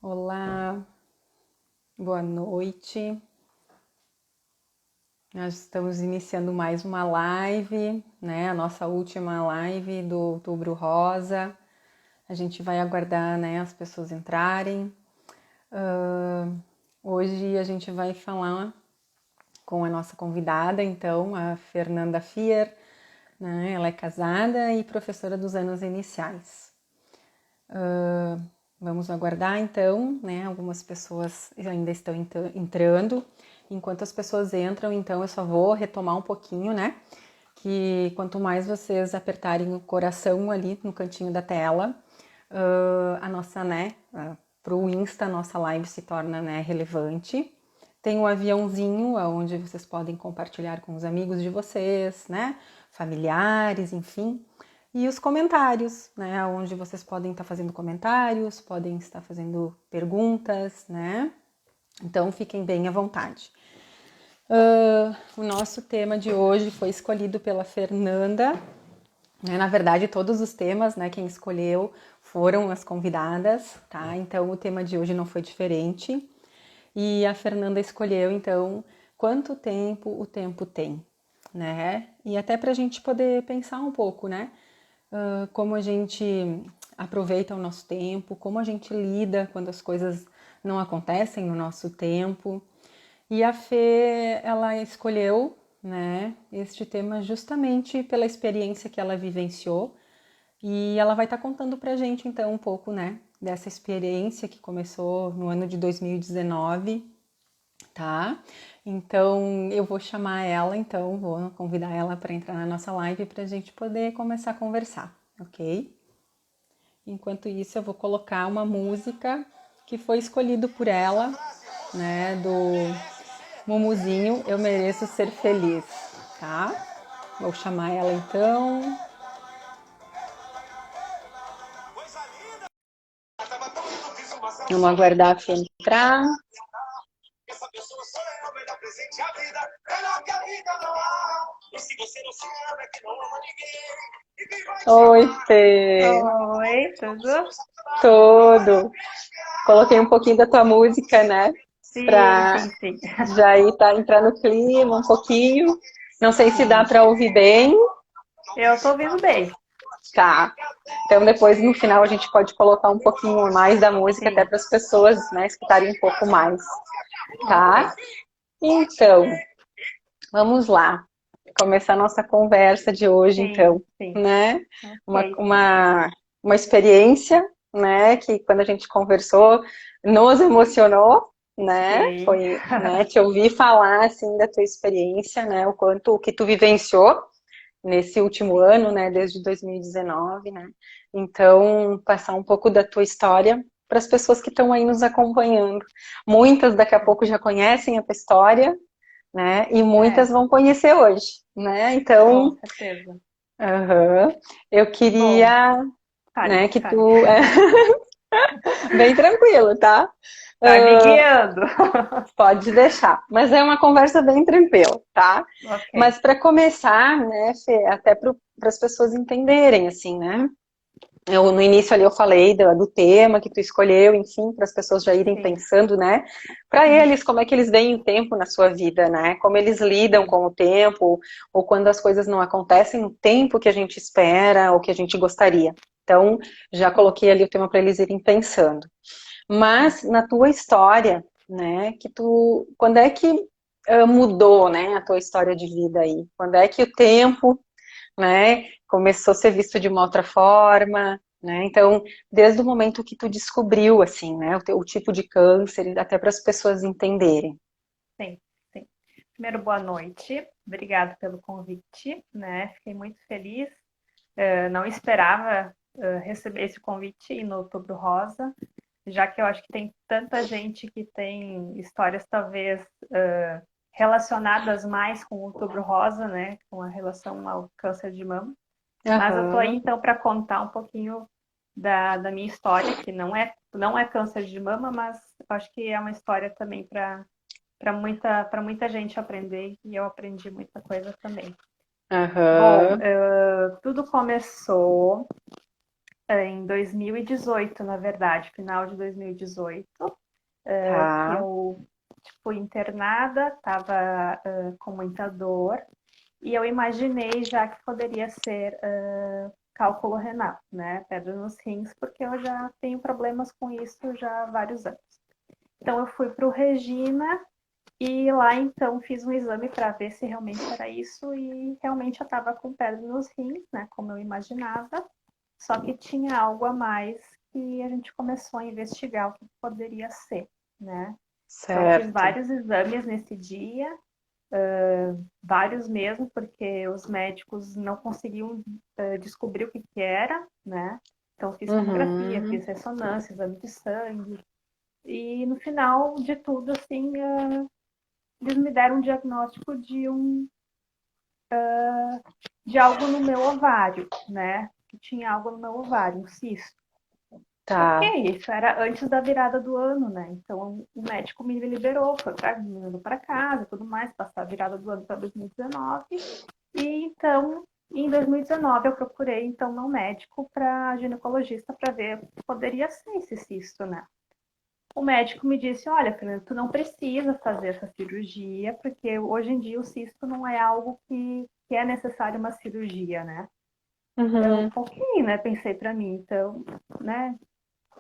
Olá, boa noite. Nós estamos iniciando mais uma live, né? A nossa última live do Outubro Rosa. A gente vai aguardar, né, as pessoas entrarem. Hoje a gente vai falar com a nossa convidada, então, a Fernanda Fier, né? Ela é casada e professora dos anos iniciais. Vamos aguardar então, né? Algumas pessoas ainda estão entrando. Enquanto as pessoas entram, então eu só vou retomar um pouquinho, né? Que quanto mais vocês apertarem o coração ali no cantinho da tela, a nossa, né? Para o Insta, a nossa live se torna, né, relevante. Tem um aviãozinho onde vocês podem compartilhar com os amigos de vocês, né? Familiares, enfim. E os comentários, né? Onde vocês podem estar fazendo comentários, podem estar fazendo perguntas, né? Então fiquem bem à vontade. O nosso tema de hoje foi escolhido pela Fernanda. Né? Na verdade, todos os temas, né? Quem escolheu foram as convidadas, tá? Então o tema de hoje não foi diferente. E a Fernanda escolheu, então, quanto tempo o tempo tem, né? E até para a gente poder pensar um pouco, né? Como a gente aproveita o nosso tempo, como a gente lida quando as coisas não acontecem no nosso tempo. E a Fê, ela escolheu, né, este tema justamente pela experiência que ela vivenciou. E ela vai estar contando pra gente, então, um pouco, né, dessa experiência que começou no ano de 2019, tá? Então, eu vou chamar ela, então, vou convidar ela para entrar na nossa live para a gente poder começar a conversar, ok? Enquanto isso, eu vou colocar uma música que foi escolhido por ela, né, do Mumuzinho, Eu Mereço Ser Feliz, tá? Vou chamar ela então. Vamos aguardar a Fê entrar. Essa pessoa só é o melhor presente a vida, melhor que a vida não há. E se você não se ama, é que não ama ninguém. Oi, Fê. Oi, tudo? Tudo. Coloquei um pouquinho da tua música, né? Sim, Pra sim, sim. já ir tá, entrar no clima um pouquinho. Não sei se dá Sim. para ouvir bem. Eu tô ouvindo bem. Tá. Então depois no final a gente pode colocar um pouquinho mais da música até Sim, para as pessoas, né, escutarem um pouco mais, tá? ok. Então, vamos lá. Começar a nossa conversa de hoje, então, Sim, sim. né? Uma, Ok. uma, uma experiência, né, que quando a gente conversou, nos emocionou, né? Sim. Foi, né, te ouvir falar, assim, da tua experiência, né? O que tu vivenciou nesse último ano, né, desde 2019, né? Então, passar um pouco da tua história para as pessoas que estão aí nos acompanhando. Muitas daqui a pouco já conhecem a tua história, né? E muitas É, vão conhecer hoje, né? com Então, certeza. eu Bom, queria, fale, né, que fale. tu bem tranquilo, tá? Vai me guiando. Pode deixar, mas é uma conversa bem tranquila, tá? Ok. Mas para começar, né, Fê, até para as pessoas entenderem, assim, né? No início ali eu falei do tema que tu escolheu, enfim, para as pessoas já irem Sim, pensando, né? Para eles, como é que eles veem o tempo na sua vida, né? Como eles lidam sim, com o tempo, ou quando as coisas não acontecem no tempo que a gente espera, ou que a gente gostaria. Então, já coloquei ali o tema para eles irem pensando. sim. Mas na tua história, né, quando é que mudou, né, a tua história de vida aí? Quando é que o tempo, né, começou a ser visto de uma outra forma, né? Então, desde o momento que tu descobriu, assim, né, o tipo de câncer, até para as pessoas entenderem. Sim, sim. Primeiro, boa noite. Obrigada pelo convite, né? Fiquei muito feliz. Não esperava receber esse convite no Outubro Rosa, já que eu acho que tem tanta gente que tem histórias talvez relacionadas mais com o Outubro Rosa, né, com a relação ao câncer de mama. Mas eu tô aí Aham, então para contar um pouquinho da minha história, que não é câncer de mama, mas eu acho que é uma história também para muita gente aprender e eu aprendi muita coisa também. Bom, aham, tudo começou em 2018, na verdade, final de 2018, que Tá. eu fui internada, estava com muita dor, e eu imaginei já que poderia ser cálculo renal, né? Pedra nos rins, porque eu já tenho problemas com isso já há vários anos. Então eu fui para o Regina e lá então fiz um exame para ver se realmente era isso e realmente eu estava com pedra nos rins, né? Como eu imaginava. Só que tinha algo a mais que a gente começou a investigar o que poderia ser, né? Então fiz Certo. vários exames nesse dia, vários mesmo, porque os médicos não conseguiam descobrir o que que era, né? Então fiz tomografia, Uhum. fiz ressonância, exame de sangue. E no final de tudo, assim, eles me deram um diagnóstico de algo no meu ovário, né? Que tinha algo no meu ovário, um cisto. Ok, Tá. isso era antes da virada do ano, né? Então o médico me liberou, foi me mandou para casa e tudo mais, passar a virada do ano para 2019. E então, em 2019, eu procurei então meu médico para ginecologista para ver o que poderia ser esse cisto, né? O médico me disse: Olha, Fernanda, tu não precisa fazer essa cirurgia, porque hoje em dia o cisto não é algo que é necessário uma cirurgia, né? Eu, Uhum. ok, né? Pensei para mim, então, né?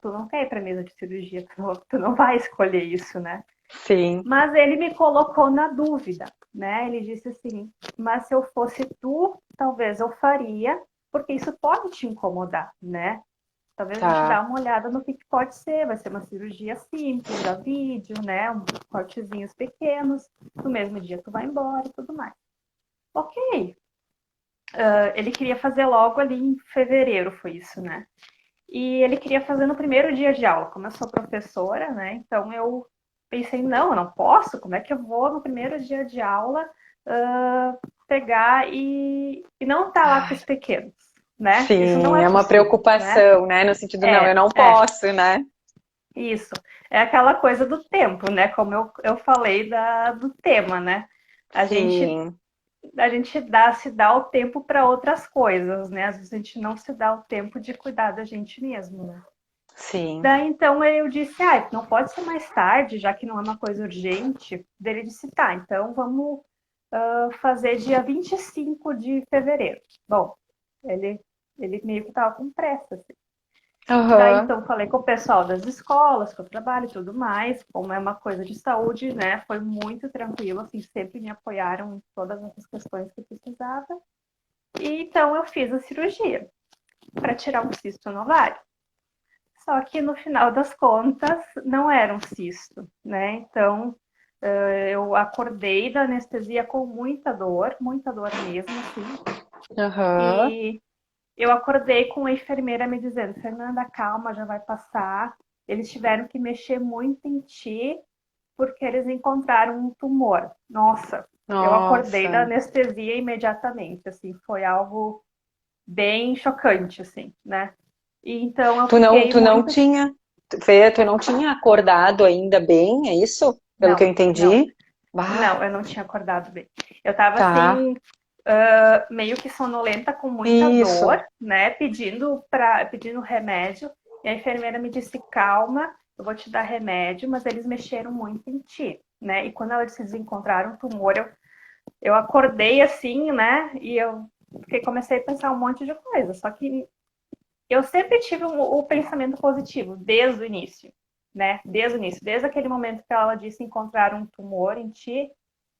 Tu não quer ir para mesa de cirurgia, tu não vai escolher isso, né? Sim. Mas ele me colocou na dúvida, né? Ele disse assim: Mas se eu fosse tu, talvez eu faria, porque isso pode te incomodar, né? Talvez a gente dá Tá. uma olhada no que pode ser. Vai ser uma cirurgia simples, a vídeo, né? Cortezinhos pequenos. No mesmo dia tu vai embora e tudo mais. Ok. Ele queria fazer logo ali em fevereiro, foi isso, né? E ele queria fazer no primeiro dia de aula. Como eu sou professora, né? Então eu pensei, não, eu não posso. Como é que eu vou no primeiro dia de aula pegar e não estar lá com Ai, os pequenos, né? Isso não sim, é é uma possível, né? preocupação, né? No sentido, não, eu É, não é. posso, né? Isso. É aquela coisa do tempo, né? Como eu falei do tema, né? A gente, Sim, se dá o tempo para outras coisas, né? Às vezes a gente não se dá o tempo de cuidar da gente mesmo, né? sim. Daí então eu disse, não pode ser mais tarde, já que não é uma coisa urgente. Daí ele disse, tá, então vamos fazer dia 25 de fevereiro. Bom, ele, ele meio que tava com pressa, assim. Daí, Aham. então, falei com o pessoal das escolas, que eu trabalho e tudo mais. Como é uma coisa de saúde, né? Foi muito tranquilo, assim, sempre me apoiaram em todas essas questões que eu precisava. E então eu fiz a cirurgia para tirar um cisto no ovário. Só que no final das contas não era um cisto, né? Então eu acordei da anestesia com muita dor mesmo, assim. Aham. E eu acordei com a enfermeira me dizendo: Fernanda, calma, já vai passar. Eles tiveram que mexer muito em ti porque eles encontraram um tumor. Nossa, eu acordei da Nossa. anestesia imediatamente, assim, foi algo bem chocante, assim, né? E então eu fiquei Tu não muito. tinha, Fê, tu não tinha acordado ainda bem, é isso? Pelo que eu Não, não, entendi? não, Bah, eu não tinha acordado bem. Eu tava tá. assim, meio que sonolenta, com muita dor, Isso. né? Pedindo remédio. E a enfermeira me disse: calma, eu vou te dar remédio, mas eles mexeram muito em ti, né? E quando eles encontraram o tumor, eu acordei assim, né? E eu comecei a pensar um monte de coisa. Só que eu sempre tive o pensamento positivo, desde o início, né? Desde o início, desde aquele momento que ela disse encontrar um tumor em ti,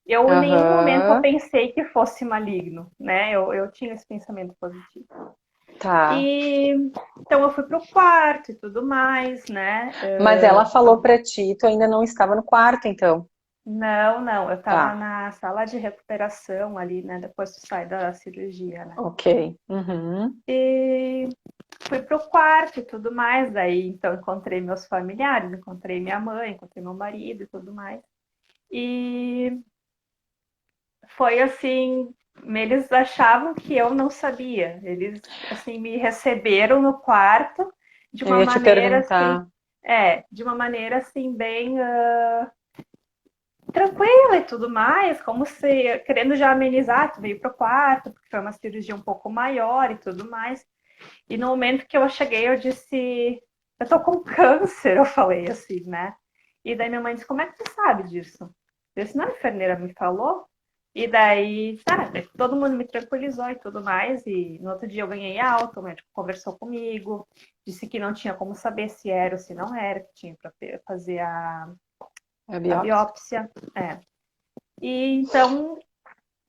eu em nenhum momento eu Aham. pensei que fosse maligno, né? Eu tinha esse pensamento positivo. Tá. E então eu fui pro quarto e tudo mais, né? Mas ela falou pra ti, tu ainda não estava no quarto, então. Não, não, eu estava Tá. na sala de recuperação ali, né? Depois tu sai da cirurgia, né? Ok. Uhum. E fui pro quarto e tudo mais. Daí, então, encontrei meus familiares, encontrei minha mãe, encontrei meu marido e tudo mais. E foi assim, eles achavam que eu não sabia. Eles, assim, me receberam no quarto de Eu uma ia te maneira, assim, perguntar. de uma maneira, assim, bem tranquila e tudo mais, como se querendo já amenizar, tu veio pro quarto, porque foi uma cirurgia um pouco maior e tudo mais. E no momento que eu cheguei, eu disse, eu tô com câncer, eu falei assim, né? E daí minha mãe disse, como é que tu sabe disso? Eu disse, não, a enfermeira me falou. E daí, tá, todo mundo me tranquilizou e tudo mais. E no outro dia eu ganhei alta, o médico conversou comigo, disse que não tinha como saber se era ou se não era, que tinha para fazer É a biópsia? biópsia. É. E então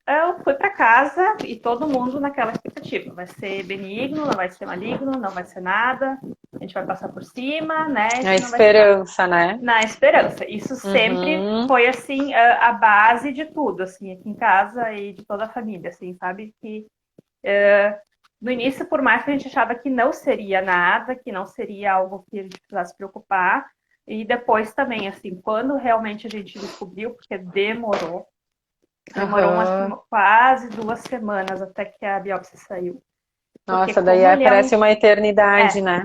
eu fui para casa e todo mundo naquela expectativa. Vai ser benigno, não vai ser maligno, não vai ser nada. A gente vai passar por cima, né? A E não vai ser nada. esperança, né? Na esperança. Isso sempre Uhum. foi assim a base de tudo, assim, aqui em casa e de toda a família, assim, sabe que no início, por mais que a gente achava que não seria nada, que não seria algo que a gente precisasse se preocupar, e depois também, assim, quando realmente a gente descobriu, porque demorou acho que Aham. quase 2 semanas até que a biópsia saiu. Porque Nossa, daí parece uma eternidade, é, né?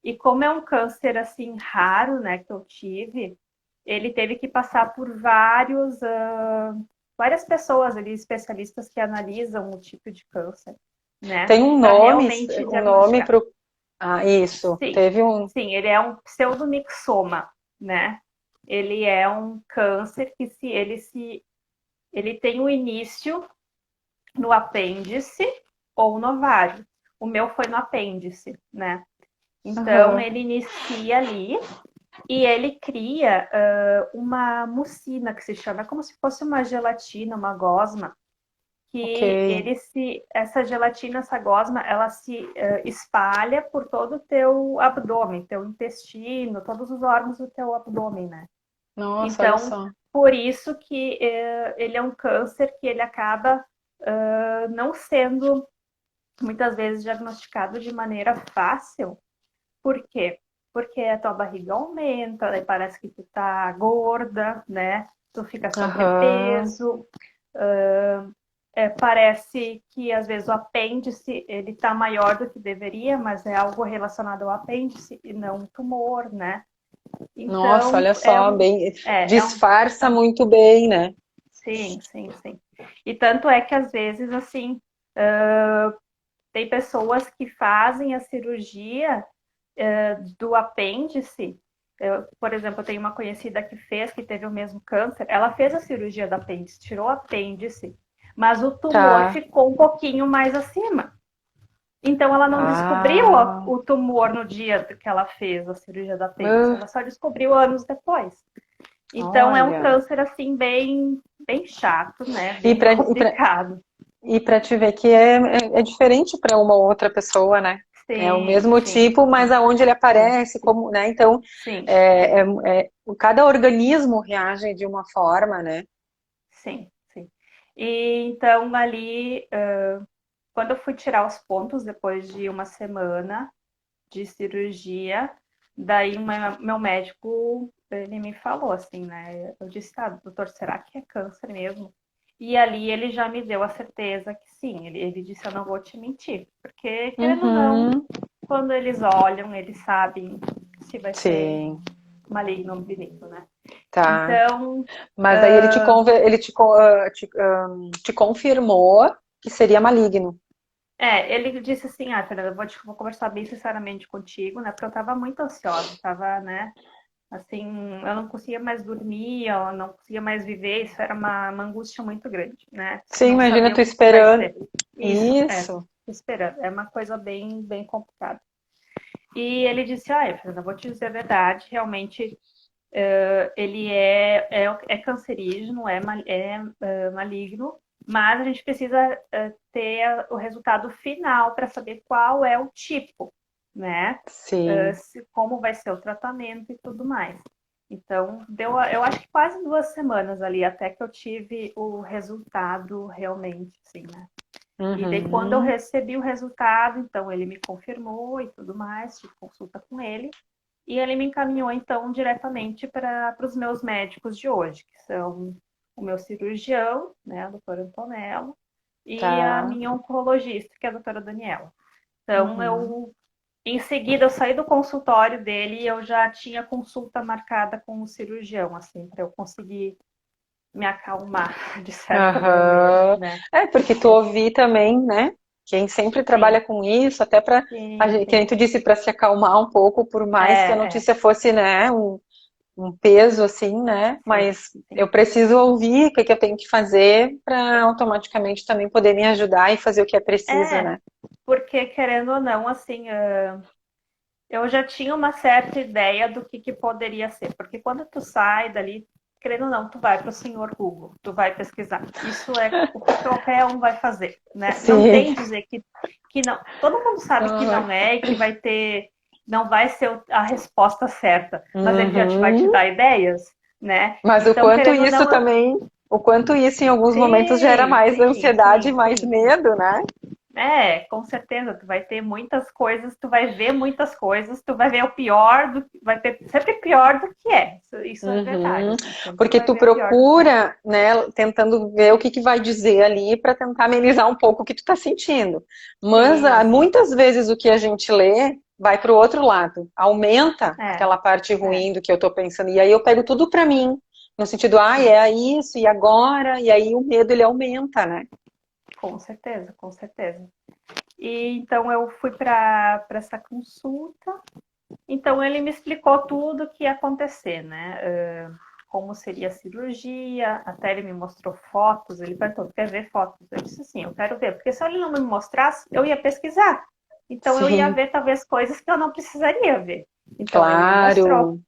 e como é um câncer assim raro, né, que eu tive, ele teve que passar por várias pessoas ali, especialistas que analisam o tipo de câncer, né, Tem para realmente um nome diagnosticar. pro. Ah, isso. Sim, Teve um. sim, ele é um pseudomixoma, né? Ele é um câncer que ele tem o início no apêndice ou no ovário. O meu foi no apêndice, né? Então Aham. ele inicia ali e ele cria uma mucina que se chama, é como se fosse uma gelatina, uma gosma, Ok. que essa gelatina, essa gosma, ela se espalha por todo o teu abdômen, teu intestino, todos os órgãos do teu abdômen, né? Nossa, olha Então, só. por isso que ele é um câncer que ele acaba não sendo muitas vezes diagnosticado de maneira fácil. Por quê? Porque a tua barriga aumenta, daí parece que tu tá gorda, né? Tu fica Aham. sobrepeso, parece que às vezes o apêndice ele tá maior do que deveria, mas é algo relacionado ao apêndice e não um tumor, né? Nossa, Então olha só, bem, é disfarça um muito bem, né? sim, sim, sim. E tanto é que às vezes assim tem pessoas que fazem a cirurgia do apêndice. Por exemplo, eu tenho uma conhecida que fez, que teve o mesmo câncer. Ela fez a cirurgia do apêndice, tirou o apêndice, mas o tumor Tá. ficou um pouquinho mais acima. Então, ela não descobriu Ah, o tumor no dia que ela fez a cirurgia do apêndice. ah, Ela só descobriu anos depois. Então, é um olha. câncer assim bem chato, né? E Bem para complicado. e para te ver que é diferente para uma outra pessoa, né? É o Sim, mesmo sim, tipo, mas sim, aonde ele sim, aparece, como, né? Então, sim, cada organismo reage de uma forma, né? sim, sim. E então ali quando eu fui tirar os pontos depois de 1 semana de cirurgia, daí meu médico, ele me falou assim, né? Eu disse, tá, doutor, será que é câncer mesmo? E ali ele já me deu a certeza que sim. Ele disse, eu não vou te mentir, porque querendo ou não, Uhum, quando eles olham, eles sabem se vai ser sim, maligno ou benigno, né? tá. Então, Mas daí te confirmou que seria maligno. ele disse assim, Fernanda, vou conversar bem sinceramente contigo, né? Porque eu tava muito ansiosa, tava, né? Assim, eu não conseguia mais dormir, eu não conseguia mais viver, isso era uma angústia muito grande, né? Sim, Não imagina saber tu o que vai esperando. ser. Isso, Isso. esperando. É uma coisa bem complicada. E ele disse, Fernanda, vou te dizer a verdade, realmente ele é cancerígeno, é maligno, mas a gente precisa ter o resultado final para saber qual é o tipo, né? Sim. Como vai ser o tratamento e tudo mais. Então, eu acho que quase 2 semanas ali até que eu tive o resultado realmente, assim, né? E daí, quando eu Uhum. recebi o resultado, então ele me confirmou e tudo mais, tive consulta com ele. E ele me encaminhou, então, diretamente para os meus médicos de hoje, que são o meu cirurgião, né, a doutora Antonella, e a Tá. minha oncologista, que é a doutora Daniela. Então, Uhum. em seguida, eu saí do consultório dele e eu já tinha consulta marcada com o cirurgião, assim, para eu conseguir me acalmar, de certa maneira, Aham. né? É, porque tu ouvi também, né? Quem sempre sim, trabalha com isso, até para, sim, que nem sim. tu disse, para se acalmar um pouco, por mais que a É, notícia fosse, né, um peso assim, né? sim, Mas eu sim. preciso ouvir o que que eu tenho que fazer para automaticamente também poder me ajudar e fazer o que é preciso, É, né? porque querendo ou não, assim, eu já tinha uma certa ideia do que poderia ser, porque quando tu sai dali, querendo ou não, tu vai para o senhor Google, tu vai pesquisar. Isso é o que qualquer um vai fazer, né? Não Sim. tem dizer que não. Todo mundo sabe que não é e que vai ter, não vai ser a resposta certa, mas ele já vai te Uhum. dar ideias, né? Mas Então, querendo ou não, o quanto isso em alguns momentos gera sim, mais sim, ansiedade e sim, mais sim, sim. medo, né? É, com certeza, tu vai ter muitas coisas, tu vai ver muitas coisas, tu vai ver o pior do que vai ter sempre pior do que é. Isso é verdade, Uhum. assim, sempre tu Porque vai tu ver pior do que é. procura, né, tentando ver o que que vai dizer ali para tentar amenizar um pouco o que tu tá sentindo. Mas Sim, sim. muitas vezes o que a gente lê vai para o outro lado, aumenta É, aquela parte é, ruim do que eu tô pensando. E aí eu pego tudo para mim, no sentido, é isso, e agora? E aí o medo ele aumenta, né? com certeza, com certeza. E então eu fui para essa consulta. Então ele me explicou tudo o que ia acontecer, né? Como seria a cirurgia, até ele me mostrou fotos, ele perguntou, quer ver fotos? Eu disse sim, eu quero ver, porque se ele não me mostrasse, eu ia pesquisar. Então eu ia Sim, ver talvez coisas que eu não precisaria ver. Então ele me mostrou claro.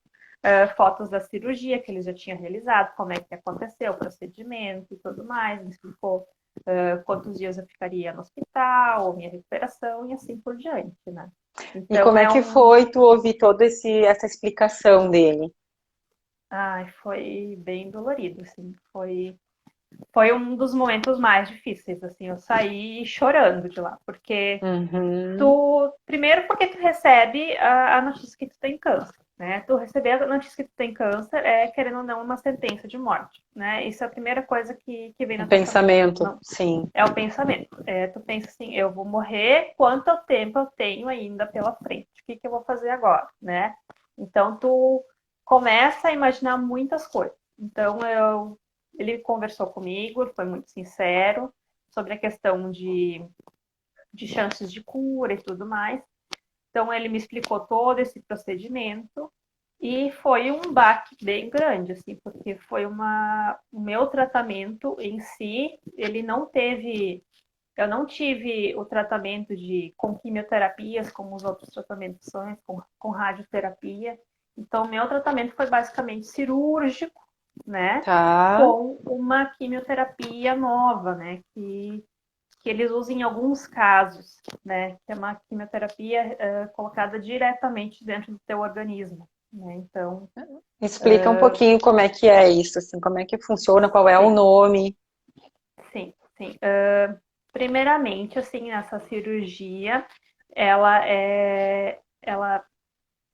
fotos da cirurgia que ele já tinha realizado, como é que aconteceu, o procedimento e tudo mais, me explicou quantos dias eu ficaria no hospital, minha recuperação e assim por diante, né? E Então como é é que um. foi tu ouvir toda essa explicação dele? Ai, foi bem dolorido, assim. Foi um dos momentos mais difíceis, assim. Eu saí chorando de lá, porque Uhum. tu. Primeiro, porque tu recebe a notícia que tu tem câncer, né? Tu receber a notícia que tu tem câncer é, querendo ou não, uma sentença de morte, né? Isso é a primeira coisa que vem Um na tua cabeça. pensamento, Não, sim. é o pensamento. Tu pensa assim, eu vou morrer, quanto tempo eu tenho ainda pela frente? O que eu vou fazer agora, né? Então, tu começa a imaginar muitas coisas. Então, ele conversou comigo, foi muito sincero sobre a questão de chances de cura e tudo mais. Então, ele me explicou todo esse procedimento e foi um baque bem grande, assim, porque foi o meu tratamento em si, ele não teve, eu não tive o tratamento com quimioterapias, como os outros tratamentos são, com radioterapia. Então, meu tratamento foi basicamente cirúrgico, né, Tá. com uma quimioterapia nova, né, que eles usam em alguns casos, né? Que é uma quimioterapia colocada diretamente dentro do teu organismo, né? Então, Explica um pouquinho como é que é isso, assim, como é que funciona, qual é o sim, nome. sim, sim. Primeiramente, assim, essa cirurgia, ela é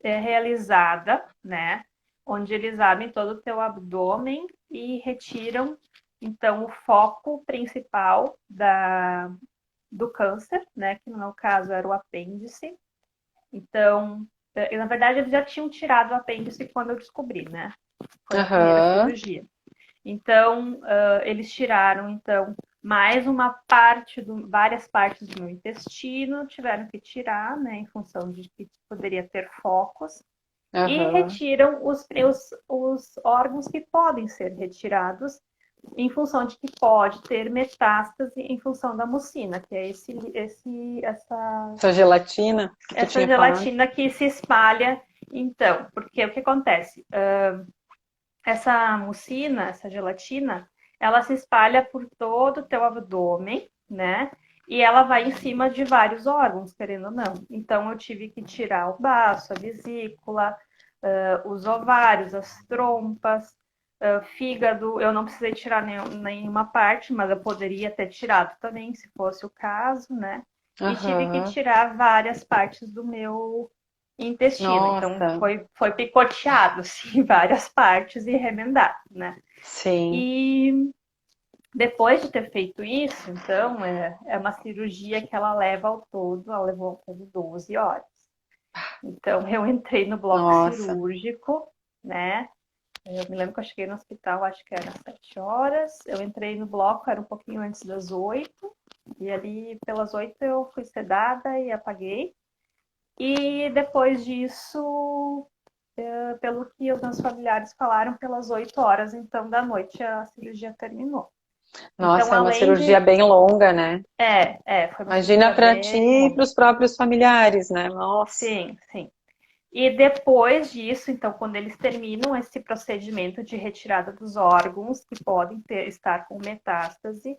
realizada, né? Onde eles abrem todo o teu abdômen e retiram, então, o foco principal do câncer, né? Que no meu caso era o apêndice. Então, na verdade, eles já tinham tirado o apêndice quando eu descobri, né? Foi a primeira Aham. cirurgia. Então, eles tiraram, então, mais uma parte, várias partes do meu intestino, tiveram que tirar, né, em função de que poderia ter focos, e Aham. retiram os órgãos que podem ser retirados, em função de que pode ter metástase em função da mucina, que é essa Essa gelatina que tu essa tinha falado. gelatina que se espalha. Então, porque o que acontece? Essa mucina, essa gelatina, ela se espalha por todo o teu abdômen, né? E ela vai em cima de vários órgãos, querendo ou não. Então, eu tive que tirar o baço, a vesícula, os ovários, as trompas, fígado. Eu não precisei tirar nenhuma parte, mas eu poderia ter tirado também, se fosse o caso, né? E tive que Aham. tirar várias partes do meu intestino. Então Nossa, foi picoteado assim, em várias partes e remendado, né? sim. E depois de ter feito isso, então é uma cirurgia que ela leva ao todo, ela levou ao todo 12 horas. Então eu entrei no bloco Nossa. cirúrgico, né? Eu me lembro que eu cheguei no hospital, acho que era 7 horas. Eu entrei no bloco, era um pouquinho antes das 8. E ali pelas 8 eu fui sedada e apaguei. E depois disso, pelo que os meus familiares falaram, pelas 8 horas então da noite a cirurgia terminou. Então, Nossa, é uma além cirurgia de. bem longa, né? Foi uma Imagina cirurgia para bem ti e para longa. os próprios familiares, né? Nossa. Sim, sim. E depois disso, então, quando eles terminam esse procedimento de retirada dos órgãos que podem estar com metástase,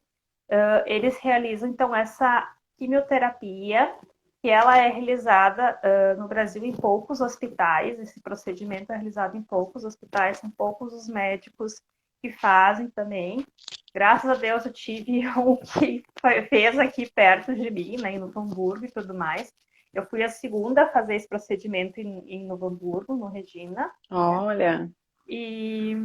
eles realizam então essa quimioterapia, que ela é realizada no Brasil em poucos hospitais. Esse procedimento é realizado em poucos hospitais, são poucos os médicos que fazem também. Graças a Deus eu tive um que fez aqui perto de mim, né, em Novo Hamburgo e tudo mais. Eu fui a segunda a fazer esse procedimento em Novo Hamburgo, no Regina. Né? Olha. E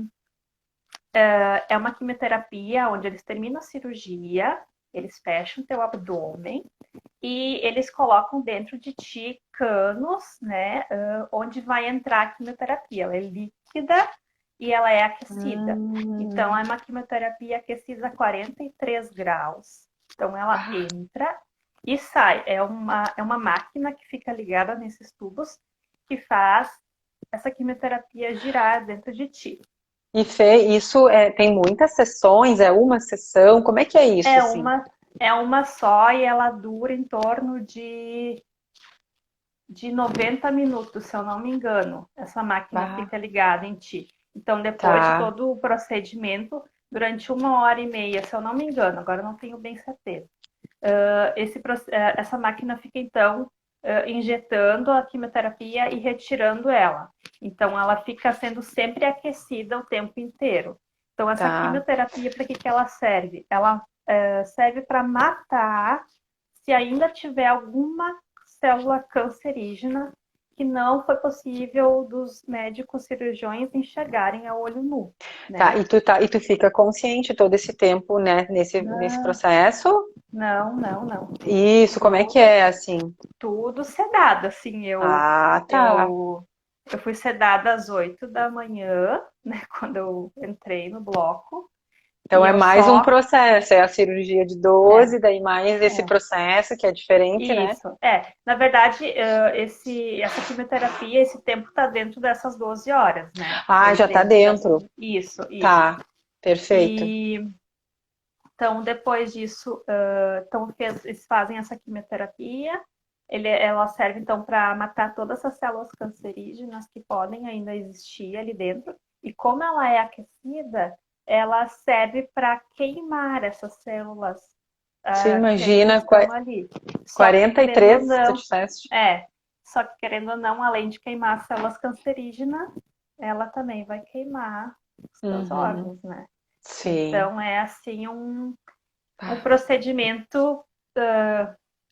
é uma quimioterapia onde eles terminam a cirurgia, eles fecham teu abdômen e eles colocam dentro de ti canos, né, onde vai entrar a quimioterapia. Ela é líquida e ela é aquecida. Então, é uma quimioterapia aquecida a 43 graus. Então, ela entra e sai. É uma máquina que fica ligada nesses tubos que faz essa quimioterapia girar dentro de ti. E Fê, isso tem muitas sessões? É uma sessão? Como é que é isso, É assim? uma, é uma só e ela dura em torno de 90 minutos, se eu não me engano. Essa máquina Ah, fica ligada em ti. Então, depois de tá, todo o procedimento, durante 1 hora e meia, se eu não me engano, agora não tenho bem certeza, essa máquina fica, então, injetando a quimioterapia e retirando ela. Então, ela fica sendo sempre aquecida o tempo inteiro. Então, essa tá. quimioterapia, para que ela serve? Ela serve para matar, se ainda tiver alguma célula cancerígena que não foi possível dos médicos cirurgiões enxergarem a olho nu, Tá, né? e tu fica consciente todo esse tempo, né, nesse Não, processo? não, não, não. Isso, como é que Tudo, é, assim? tudo sedada, assim, Ah, tá. eu, eu fui sedada às 8 da manhã, né, quando eu entrei no bloco, Então e é eu mais um só, processo, é a cirurgia de é, 12, daí mais esse é, processo que é diferente, né? isso, na verdade, essa quimioterapia, esse tempo está dentro dessas 12 horas, né, Ah, já tá dentro dentro. dessas, isso, Tá, perfeito. e então, depois disso, então, eles fazem essa quimioterapia. Ela serve, então, para matar todas essas células cancerígenas que podem ainda existir ali dentro. E como ela é aquecida, ela serve para queimar essas células Você que ainda imagina estão ali. Só que, querendo ou 43, tu não, disseste? é, só que, querendo ou não, além de queimar as células cancerígenas, ela também vai queimar os teus Uhum, órgãos, né? sim. Então, é assim um Ah, procedimento,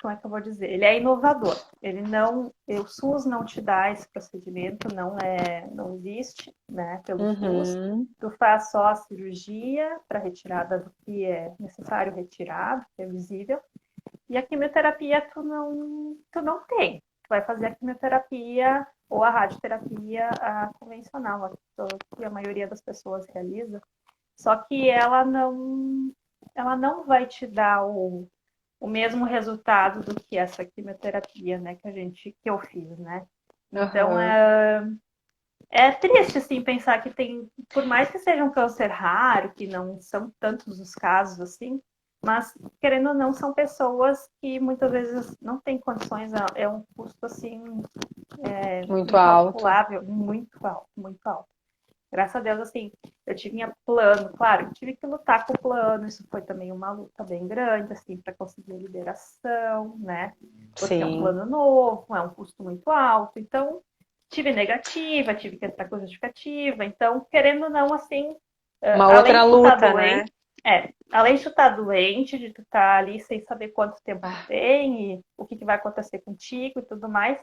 como é que eu vou dizer? Ele é inovador. Ele não, o SUS não te dá esse procedimento, não existe, né, pelo SUS. uhum. Tu faz só a cirurgia para retirada do que é necessário retirar, que é visível. E a quimioterapia tu não tem. Tu vai fazer a quimioterapia ou a radioterapia convencional, que a maioria das pessoas realiza. Só que ela não vai te dar o mesmo resultado do que essa quimioterapia, né, que eu fiz, né? Então Aham. é triste assim pensar que por mais que seja um câncer raro, que não são tantos os casos assim, mas querendo ou não são pessoas que muitas vezes não têm condições, é um custo assim Muito alto. incalculável, muito alto, muito alto. Graças a Deus, assim, eu tinha plano, claro, eu tive que lutar com o plano, isso foi também uma luta bem grande, assim, para conseguir a liberação, né? Porque é um Sim. plano novo, é um custo muito alto, então tive negativa, tive que entrar com justificativa, então, querendo ou não, assim, Uma além outra de tu estar luta, né? doente, além de tu estar doente, de tu estar ali sem saber quanto tempo tu Ah, tem e o que vai acontecer contigo e tudo mais,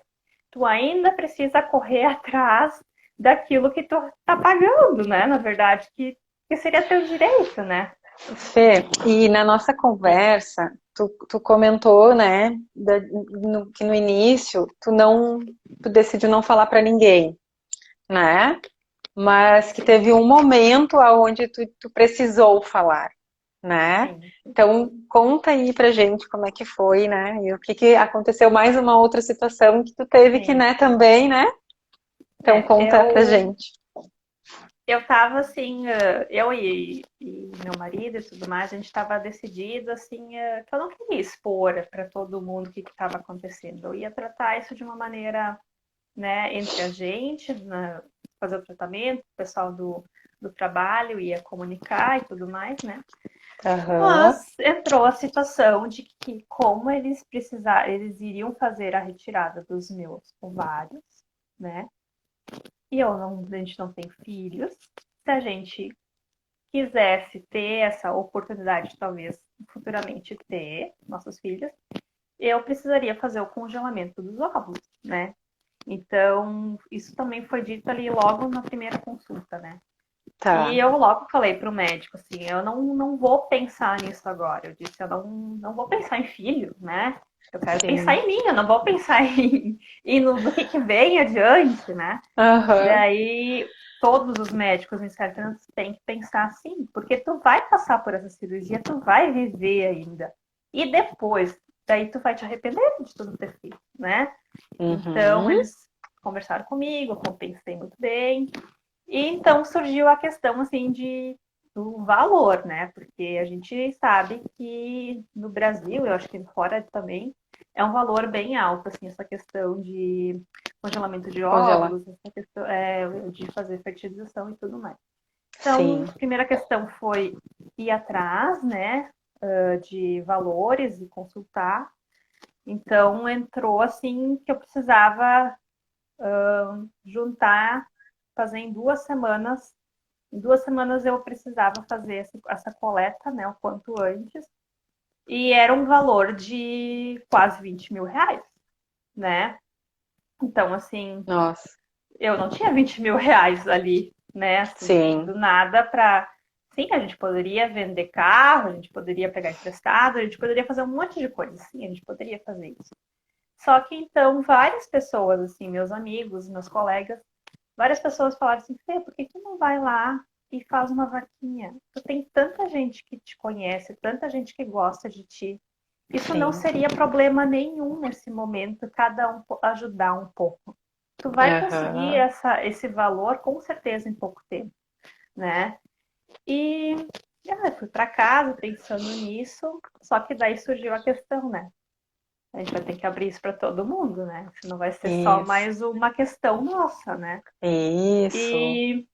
tu ainda precisa correr atrás daquilo que tu tá pagando, né? Na verdade, que seria teu direito, né? Fê, e na nossa conversa, tu comentou, né, que no início tu decidiu não falar para ninguém, né? Mas que teve um momento aonde tu precisou falar, né? sim. Então, conta aí pra gente como é que foi, né? E o que que aconteceu, mais uma outra situação que tu teve que, Sim. né, também, né? Então, É, conta pra gente. eu tava assim, eu e meu marido e tudo mais, a gente tava decidido assim, que eu não queria expor para todo mundo o que estava acontecendo. Eu ia tratar isso de uma maneira, né, entre a gente, né, fazer o tratamento, o pessoal do trabalho ia comunicar e tudo mais, né? Aham. Mas entrou a situação de que como eles iriam fazer a retirada dos meus ovários, né? E a gente não tem filhos. Se a gente quisesse ter essa oportunidade de talvez futuramente ter nossos filhos, eu precisaria fazer o congelamento dos óvulos, né? Então, isso também foi dito ali logo na primeira consulta, né? E Tá. eu logo falei para o médico, assim, eu não vou pensar nisso agora. Eu disse, eu não vou pensar em filho, né? Eu quero pensar Sim. em mim, eu não vou pensar no que vem adiante, né? Aham. Daí todos os médicos em certos têm que pensar assim, porque tu vai passar por essa cirurgia, tu vai viver ainda. E depois, daí tu vai te arrepender de tudo ter feito, né? Então Uhum. eles conversaram comigo, eu pensei muito bem. E então surgiu a questão assim do valor, né? Porque a gente sabe que no Brasil, eu acho que fora também, é um valor bem alto, assim, essa questão de congelamento de Congelar. óvulos, essa questão de fazer fertilização e tudo mais. Então, Sim. a primeira questão foi ir atrás, né, de valores e consultar. Então, entrou assim que eu precisava juntar, fazer em 2 semanas. Em 2 semanas eu precisava fazer essa coleta, né, o quanto antes. E era um valor de quase 20 mil reais, né? Então, assim, Nossa. eu não tinha 20 mil reais ali, né? Assim, Sim. do nada para. Sim, a gente poderia vender carro, a gente poderia pegar emprestado, a gente poderia fazer um monte de coisa. Sim, a gente poderia fazer isso. Só que então, várias pessoas, assim, meus amigos, meus colegas, várias pessoas falaram assim, Fê, por que tu não vai lá e faz uma vaquinha? Tu tem tanta gente que te conhece, tanta gente que gosta de ti. Isso não Sim. seria problema nenhum nesse momento, cada um ajudar um pouco. Tu vai conseguir Aham. esse valor com certeza em pouco tempo, né? E eu fui para casa pensando nisso, só que daí surgiu a questão, né? A gente vai ter que abrir isso para todo mundo, né? Senão vai ser só Isso. mais uma questão nossa, né? Isso. E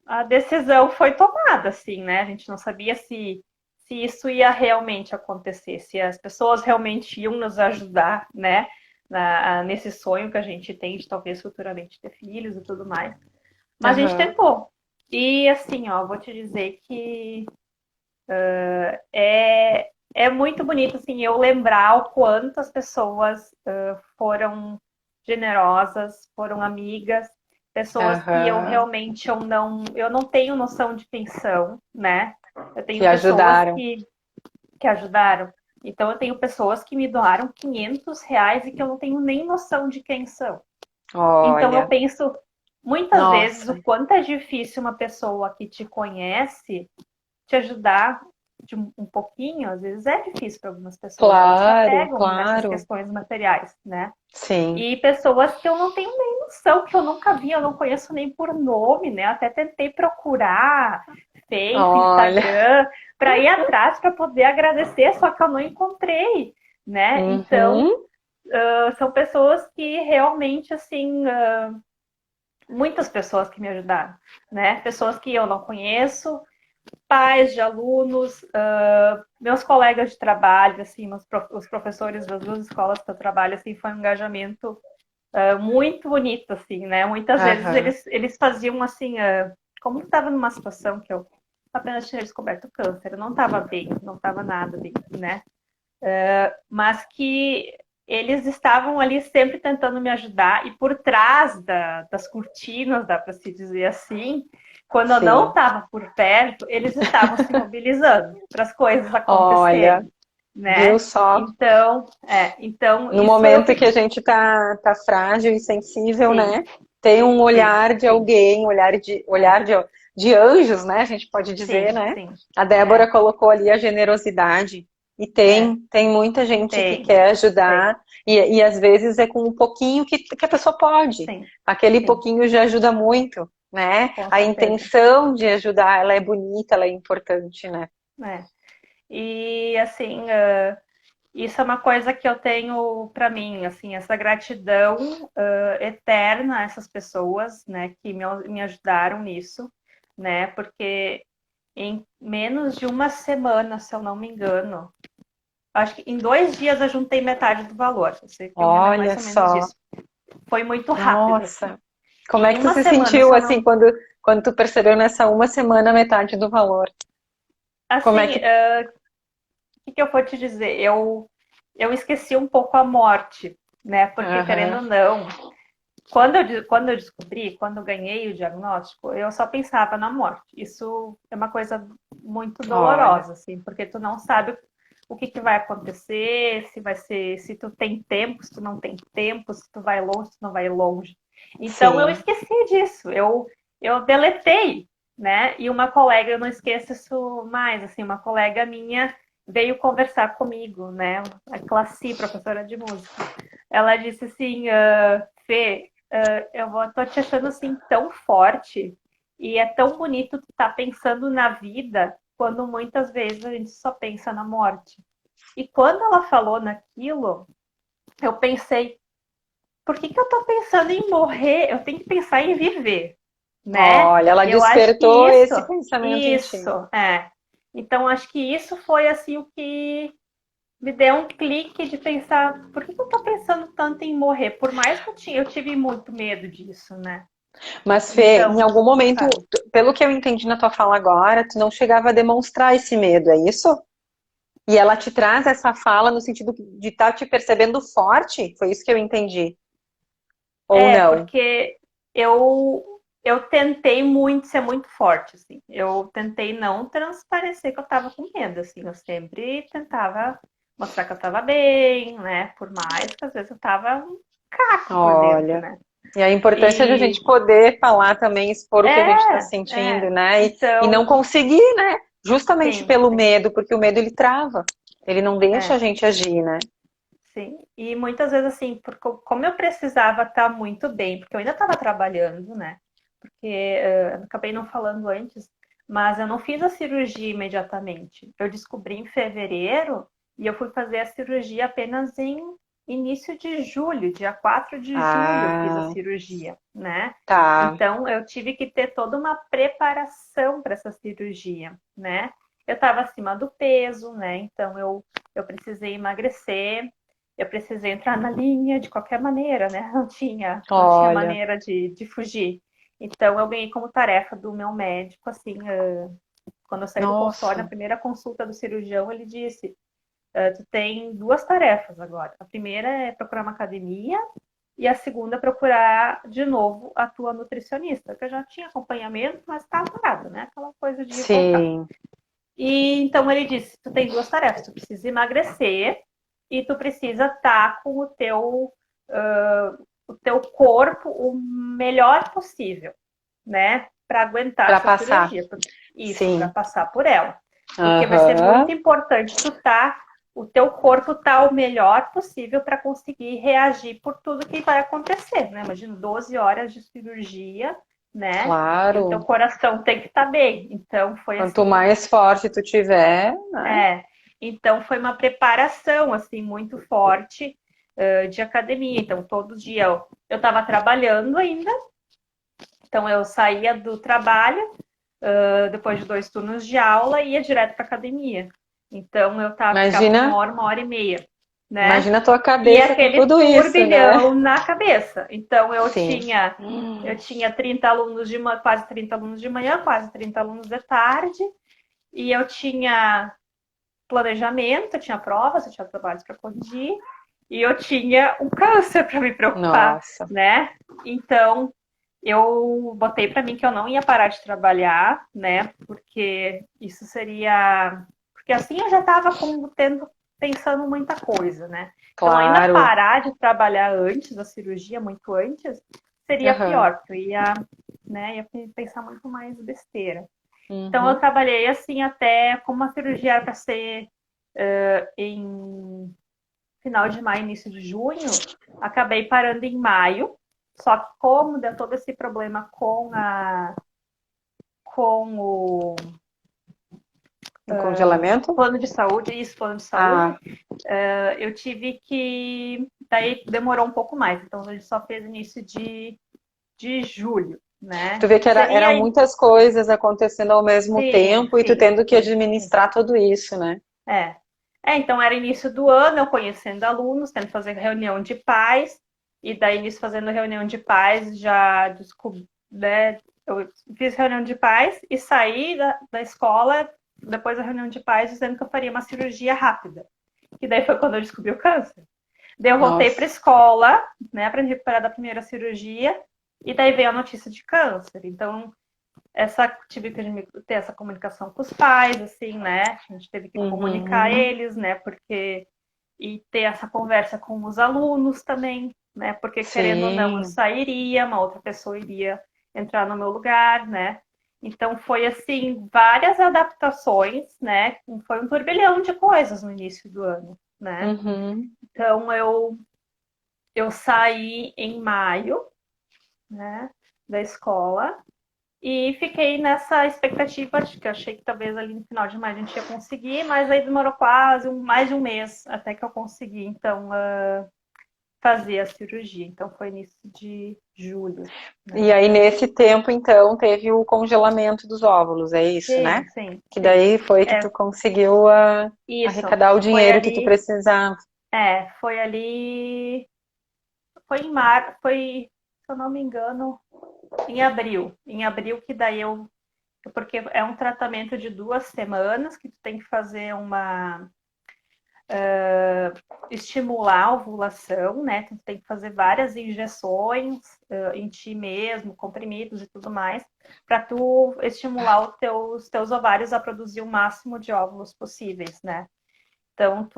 a decisão foi tomada, assim, né? A gente não sabia se isso ia realmente acontecer, se as pessoas realmente iam nos ajudar, né? Nesse sonho que a gente tem de talvez futuramente ter filhos e tudo mais. Mas a gente Aham. tentou. E assim, ó, vou te dizer que é muito bonito, assim, eu lembrar o quanto as pessoas foram generosas, foram amigas, pessoas que eu Aham. realmente eu não tenho noção de quem são, né? Eu tenho Que pessoas ajudaram. que ajudaram. Então eu tenho pessoas que me doaram R$ 500 e que eu não tenho nem noção de quem são. Então eu Olha. penso muitas vezes Nossa. o quanto é difícil uma pessoa que te conhece te ajudar de um pouquinho, às vezes é difícil para algumas pessoas, elas se Claro, apegam nessas claro. questões materiais, né? Sim. E pessoas que eu não tenho nem noção, que eu nunca vi, eu não conheço nem por nome, né? Até tentei procurar Face, Olha. Instagram, para ir atrás para poder agradecer, só que eu não encontrei, né? Então, Uhum. são pessoas que realmente, assim, muitas pessoas que me ajudaram, né? Pessoas que eu não conheço, pais de alunos, meus colegas de trabalho, assim, os professores das duas escolas que eu trabalho, assim, foi um engajamento muito bonito, assim, né? Muitas vezes Aham. eles faziam assim, como eu estava numa situação que eu apenas tinha descoberto câncer, eu não estava bem, não estava nada bem, né? Mas que eles estavam ali sempre tentando me ajudar e por trás das cortinas, dá para se dizer assim, quando eu não Sim. estava por perto, eles estavam se mobilizando para as coisas Olha, acontecerem, viu né? só? Então No isso eu momento que a fico, gente tá frágil e sensível, sim, né? Tem um sim, olhar de sim, alguém, olhar de de anjos, né? A gente pode dizer, Sim, né? sim. A É, Débora colocou ali a generosidade. E é, tem muita gente que tem, quer tem, ajudar, e às vezes é com um pouquinho que a pessoa pode. sim, Aquele sim, pouquinho já ajuda muito, né? com A certeza. intenção de ajudar, ela é bonita, ela é importante, né? É. E assim, isso é uma coisa que eu tenho para mim, assim, essa gratidão eterna a essas pessoas, né, que me ajudaram nisso, né, porque em menos de uma semana, se eu não me engano, acho que em 2 dias eu juntei metade do valor. Você tem mais Olha ou menos só, isso. Foi muito rápido, assim. nossa. Como é Em que tu uma se semana, sentiu se eu assim não. quando tu percebeu nessa uma semana metade do valor? Como é Assim, que. o que eu vou te dizer? Eu esqueci um pouco a morte, né? Porque, querendo Aham. ou não, quando eu descobri, quando eu ganhei o diagnóstico, eu só pensava na morte. Isso é uma coisa muito Olha, dolorosa, assim, porque tu não sabe o que, que vai acontecer, se vai ser, se tu tem tempo, se tu não tem tempo, se tu vai longe, se tu não vai longe. Então eu sim. esqueci disso. Eu deletei, né? E uma colega, eu não esqueço isso mais, assim, uma colega minha veio conversar comigo, né? A Classi, professora de música. Ela disse assim, Fê, tô te achando assim tão forte e é tão bonito tu estar pensando na vida quando muitas vezes a gente só pensa na morte. E quando ela falou naquilo, eu pensei, por que eu tô pensando em morrer? Eu tenho que pensar em viver, né? Olha, ela Eu acho que despertou isso, esse pensamento em ti. isso, é. Então acho que isso foi assim o que me deu um clique de pensar, por que eu tô pensando tanto em morrer? Por mais que eu tive muito medo disso, né? Mas, Fê, em Então, algum momento, sabe? pelo que eu entendi na tua fala agora, tu não chegava a demonstrar esse medo, é isso? E ela te traz essa fala no sentido de estar te percebendo forte? Foi isso que eu entendi. Ou não? Porque eu tentei muito ser muito forte, assim. Eu tentei não transparecer que eu tava com medo, assim. Eu sempre tentava mostrar que eu tava bem, né? Por mais que às vezes eu tava um caco por dentro, Olha. né? E a importância de a E gente poder falar também, expor o que a gente está sentindo, é. né? E não Então, conseguir, né? Justamente sim, pelo sim. medo, porque o medo ele trava. Ele não deixa a É. gente agir, né? Sim, e muitas vezes assim, porque como eu precisava estar muito bem, porque eu ainda estava trabalhando, né? Porque acabei não falando antes, mas eu não fiz a cirurgia imediatamente. Eu descobri em fevereiro e eu fui fazer a cirurgia apenas em início de julho, dia 4 de julho eu fiz a Ah, cirurgia, né? tá. Então eu tive que ter toda uma preparação para essa cirurgia, né? Eu estava acima do peso, né? Então eu precisei emagrecer, eu precisei entrar na linha de qualquer maneira, né? Não tinha Olha. maneira de fugir. Então eu ganhei como tarefa do meu médico, assim, quando eu saí do consultório, na Nossa. primeira consulta do cirurgião, ele disse: tu tem duas tarefas agora. A primeira é procurar uma academia e a segunda é procurar de novo a tua nutricionista, que eu já tinha acompanhamento, mas estava parado, né? Aquela coisa de voltar. Sim. E então ele disse: tu tem duas tarefas, tu precisa emagrecer e tu precisa estar com o teu corpo o melhor possível, né? Para aguentar Para essa passar. cirurgia. Isso, para Sim. passar por ela. Porque vai ser muito Aham. importante o teu corpo tá o melhor possível para conseguir reagir por tudo que vai acontecer, né? Imagina 12 horas de cirurgia, né? E o teu Claro. coração tem que estar bem. Então foi Quanto assim, mais forte tu tiver, né? é, então foi uma preparação assim muito forte de academia. Então todo dia eu estava trabalhando ainda, então eu saía do trabalho depois de 2 turnos de aula e ia direto para academia. Então ficava Imagina, 1 hora e meia, né? imagina a tua E cabeça com aquele tudo isso, né? turbilhão na cabeça. Então Sim. eu tinha 30 alunos quase 30 alunos de manhã, quase 30 alunos de tarde, e eu tinha planejamento, eu tinha provas, eu tinha trabalhos para corrigir, e eu tinha um câncer para me preocupar, Nossa. né? Então, eu botei para mim que eu não ia parar de trabalhar, né? Porque isso seria. Porque assim eu já estava pensando muita coisa, né? Então, ainda Claro. parar de trabalhar antes da cirurgia, muito antes, seria Aham. pior, porque eu ia né? Ia pensar muito mais besteira. Então, eu Uhum. trabalhei assim até como uma cirurgia era para ser em final de maio, início de junho, acabei parando em maio. Só que como deu todo esse problema com o Um congelamento? plano de saúde, plano de saúde, Ah, eu tive que. Daí demorou um pouco mais, então a gente só fez início de julho, tu né? vê que Seria. eram muitas coisas acontecendo ao mesmo Sim, tempo e tu sim, tendo que sim, sim. administrar tudo isso, né? É. Então era início do ano, eu conhecendo alunos, tendo que fazer reunião de pais, e daí início fazendo reunião de pais, já descobri, né? Eu fiz reunião de pais e saí da escola depois da reunião de pais dizendo que eu faria uma cirurgia rápida. E daí foi quando eu descobri o câncer. Daí eu voltei para a Nossa. escola, né, para me recuperar da primeira cirurgia, e daí veio a notícia de câncer. Então, tive que ter essa comunicação com os pais, assim, né? A gente teve que comunicar Uhum. eles, né? Porque e ter essa conversa com os alunos também, né? Porque querendo ou não, eu Sim, sairia, uma outra pessoa iria entrar no meu lugar, né? Então foi assim várias adaptações, né? Foi um turbilhão de coisas no início do ano, né? uhum. Então eu saí em maio, né? Da escola e fiquei nessa expectativa de que eu achei que talvez ali no final de maio a gente ia conseguir, mas aí demorou quase mais de um mês até que eu consegui, então, fazer a cirurgia. Então, foi início de julho, E né? aí, nesse tempo, então, teve o congelamento dos óvulos, é isso, né? Sim, sim, Que sim. daí foi que tu conseguiu Isso. arrecadar o Foi dinheiro que tu ali, precisava. foi ali, foi em março, foi, se eu não me engano, em abril. Em abril que daí porque é um tratamento de 2 semanas que tu tem que fazer estimular a ovulação, né? Tu tem que fazer várias injeções em ti mesmo, comprimidos e tudo mais, para tu estimular os teus ovários a produzir o máximo de óvulos possíveis, né? Então,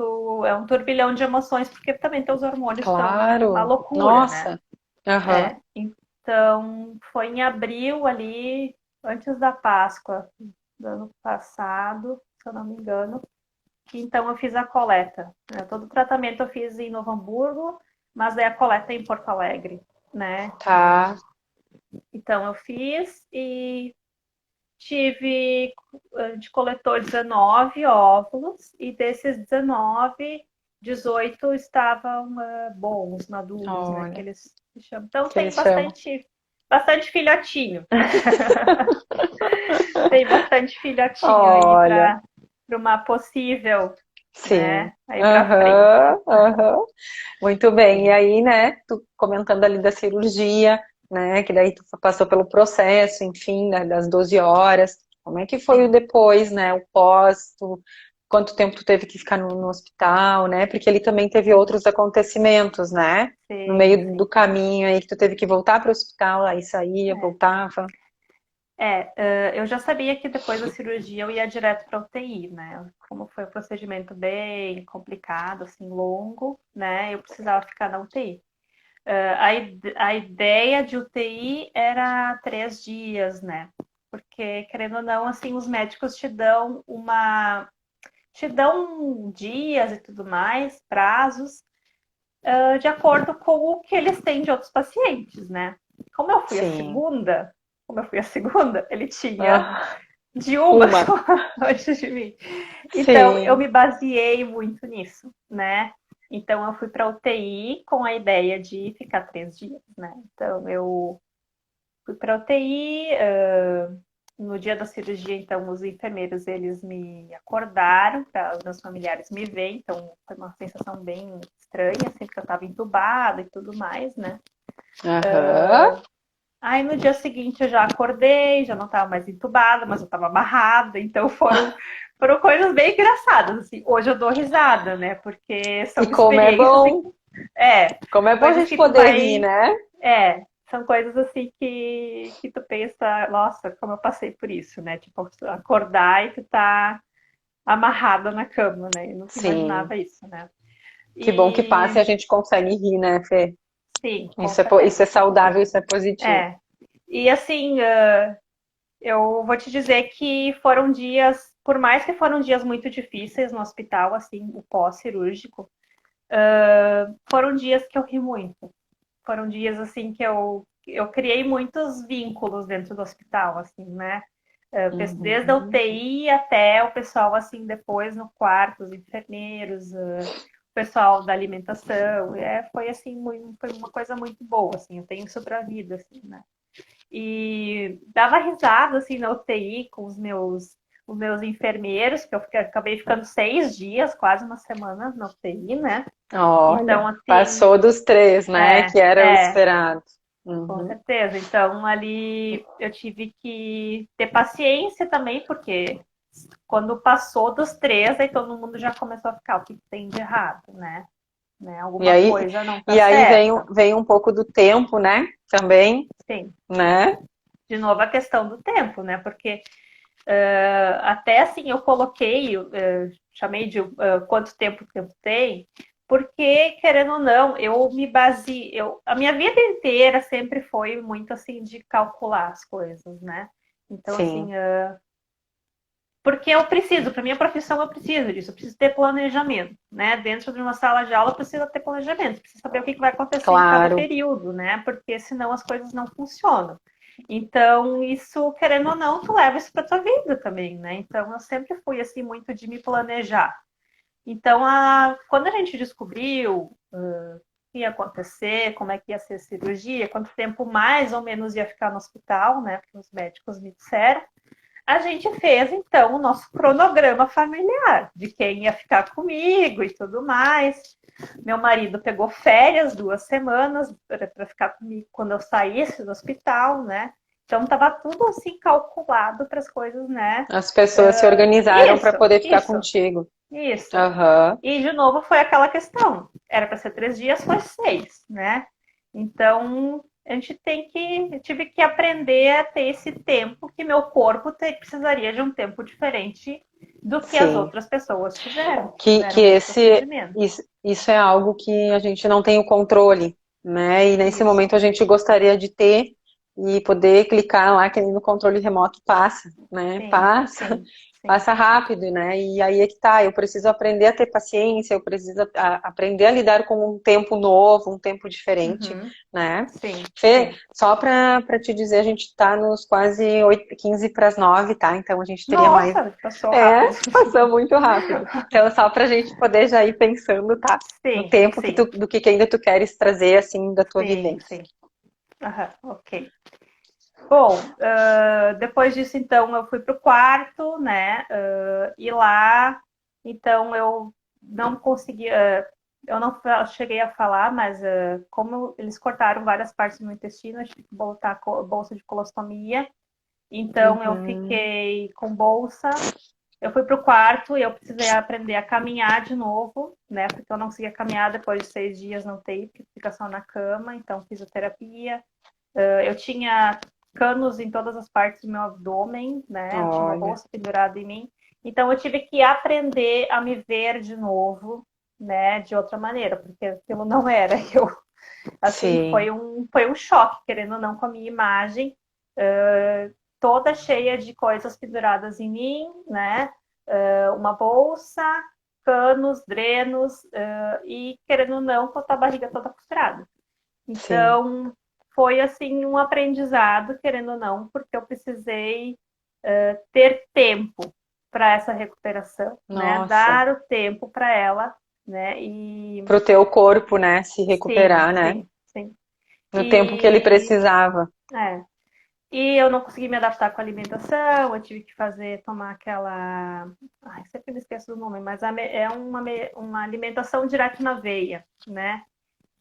é um turbilhão de emoções, porque também teus hormônios estão uma Claro. loucura, né? Nossa. Aham. Então, foi em abril ali, antes da Páscoa do ano passado, se eu não me engano, que então eu fiz a coleta. Né? Todo o tratamento eu fiz em Novo Hamburgo, mas daí a coleta é em Porto Alegre, né? Tá. Então eu fiz e tive de coletor 19 óvulos e desses 19, 18 estavam bons, maduros, né? Que Olha, eles chamam. Então que tem eles chamam. bastante filhotinho. Tem bastante filhotinho aí Olha, para uma possível, sim. né? Aí para frente. Aham, aham. Muito bem. E Sim. aí, né, tu comentando ali da cirurgia, né, que daí tu passou pelo processo, enfim, né, das 12 horas. Como é que foi o Sim, depois, né, o pós, quanto tempo tu teve que ficar no hospital, né? Porque ele também teve sim, outros acontecimentos, né? No sim, meio do sim. caminho aí que tu teve que voltar para o hospital, aí saía, É. voltava. Eu já sabia que depois da cirurgia eu ia direto para UTI, né? Como foi um procedimento bem complicado, assim, longo, né? Eu precisava ficar na UTI. A ideia de UTI era 3 dias, né? Porque, querendo ou não, assim, os médicos te dão dias e tudo mais, prazos, de acordo com o que eles têm de outros pacientes, né? Como eu fui a Sim. segunda, como eu fui a segunda, ele tinha Ah, de uma uma. só antes de mim. Então, eu Sim. me baseei muito nisso, né? Então, eu fui para UTI com a ideia de ficar 3 dias, né? Então, eu fui para UTI. No dia da cirurgia, então, os enfermeiros, eles me acordaram para os meus familiares me verem. Então, foi uma sensação bem estranha, assim, porque eu estava entubada e tudo mais, né? Aham. Aí no dia seguinte eu já acordei, já não estava mais entubada, mas eu estava amarrada, então foram coisas bem engraçadas, assim. Hoje eu dou risada, né? Porque E são experiências assim, é, como é bom a coisas gente que tu poder rir, vai, né? são coisas assim que tu pensa, nossa, como eu passei por isso, né? Tipo, acordar e tu tá amarrada na cama, né? Eu nunca Sim. imaginava isso, né? Que bom que passa e E a gente consegue rir, né, Fê? sim, com Isso é certeza. saudável, isso é positivo. É. E assim, eu vou te dizer que foram dias, por mais que foram dias muito difíceis no hospital, assim, o pós-cirúrgico, foram dias que eu ri muito. Foram dias, assim, que eu criei muitos vínculos dentro do hospital, assim, né? Desde a Uhum. UTI até o pessoal, assim, depois no quarto, os enfermeiros, o pessoal da alimentação. Foi, assim, foi uma coisa muito boa, assim, eu tenho isso pra vida, assim, né? E dava risada, assim, na UTI com os meus enfermeiros, que acabei ficando 6 dias, quase uma semana na UTI, né? Então, Olha, assim, passou dos 3, né? é, Que era o é, esperado. com Uhum. certeza. Então, ali eu tive que ter paciência também, porque quando passou dos 3, aí todo mundo já começou a ficar, o que tem de errado, né? E Alguma aí, coisa não tá e aí vem, certa. vem um pouco do tempo, né? Também, Sim. né? De novo a questão do tempo, né? Porque até assim eu coloquei, chamei de quanto tempo o tempo tem, porque, querendo ou não, eu me baseio. A minha vida inteira sempre foi muito assim de calcular as coisas, né? Então, assim, Sim, porque eu preciso, para minha profissão eu preciso disso, eu preciso ter planejamento, né? Dentro de uma sala de aula precisa ter planejamento, precisa saber o que vai acontecer em cada claro. período, né? Porque senão as coisas não funcionam. Então, isso, querendo ou não, tu leva isso para tua vida também, né? Então, eu sempre fui assim muito de me planejar. Então, quando a gente descobriu o que ia acontecer, como é que ia ser a cirurgia, quanto tempo mais ou menos ia ficar no hospital, né? Porque os médicos me disseram. A gente fez, então, o nosso cronograma familiar, de quem ia ficar comigo e tudo mais. Meu marido pegou férias 2 semanas para ficar comigo quando eu saísse do hospital, né? Então, estava tudo assim calculado para as coisas, né? As pessoas se organizaram para Isso, poder ficar isso, contigo. isso. Aham. E, de novo, foi aquela questão. Era para ser 3 dias, foi 6, né? Então, a gente tem que... Eu tive que aprender a ter esse tempo que meu corpo precisaria de um tempo diferente do que as Sim. outras pessoas Que tiveram nesse procedimento. isso é algo que a gente não tem o controle, né? E nesse Isso. momento a gente gostaria de ter e poder clicar lá que nem no controle remoto passa, né? Sim, Passa, sim, sim. passa rápido, né? E aí é que tá, eu preciso aprender a ter paciência, eu preciso aprender a lidar com um tempo novo, um tempo diferente, Uhum. né? Sim, Fê, sim. só para te dizer, a gente tá nos quase 15 para as 9, tá? Então a gente teria mais. Nossa, passou É, rápido. passou muito rápido. Então, só para a gente poder já ir pensando, tá? No Sim, tempo sim, do que ainda tu queres trazer, assim, da tua sim, vivência. sim. Aham, ok. Bom, depois disso, então, eu fui para o quarto, né? E lá, então, eu não conseguia. Eu não cheguei a falar, mas como eles cortaram várias partes do meu intestino, eu tive que botar bolsa de colostomia. Então, eu Uhum, fiquei com bolsa. Eu fui para o quarto e eu precisei aprender a caminhar de novo, né? Porque eu não conseguia caminhar depois de 6 dias na UTI, porque fica só na cama. Então, fisioterapia. Eu tinha canos em todas as partes do meu abdômen, né? Eu tinha uma olha, bolsa pendurada em mim. Então eu tive que aprender a me ver de novo, né? De outra maneira, porque aquilo não era eu. Assim, sim, foi um choque, querendo ou não, com a minha imagem, toda cheia de coisas penduradas em mim, né? Uma bolsa, canos, drenos, e querendo ou não, com a barriga toda costurada. sim. Então, foi assim um aprendizado, querendo ou não, porque eu precisei ter tempo para essa recuperação, né? Nossa, Dar o tempo para ela, né? E pro teu corpo, né, se sim, recuperar, né? sim, sim. No tempo que ele E precisava. é, e eu não consegui me adaptar com a alimentação, eu tive que tomar aquela. Ai, sempre me esqueço do nome, mas é uma alimentação direto na veia, né?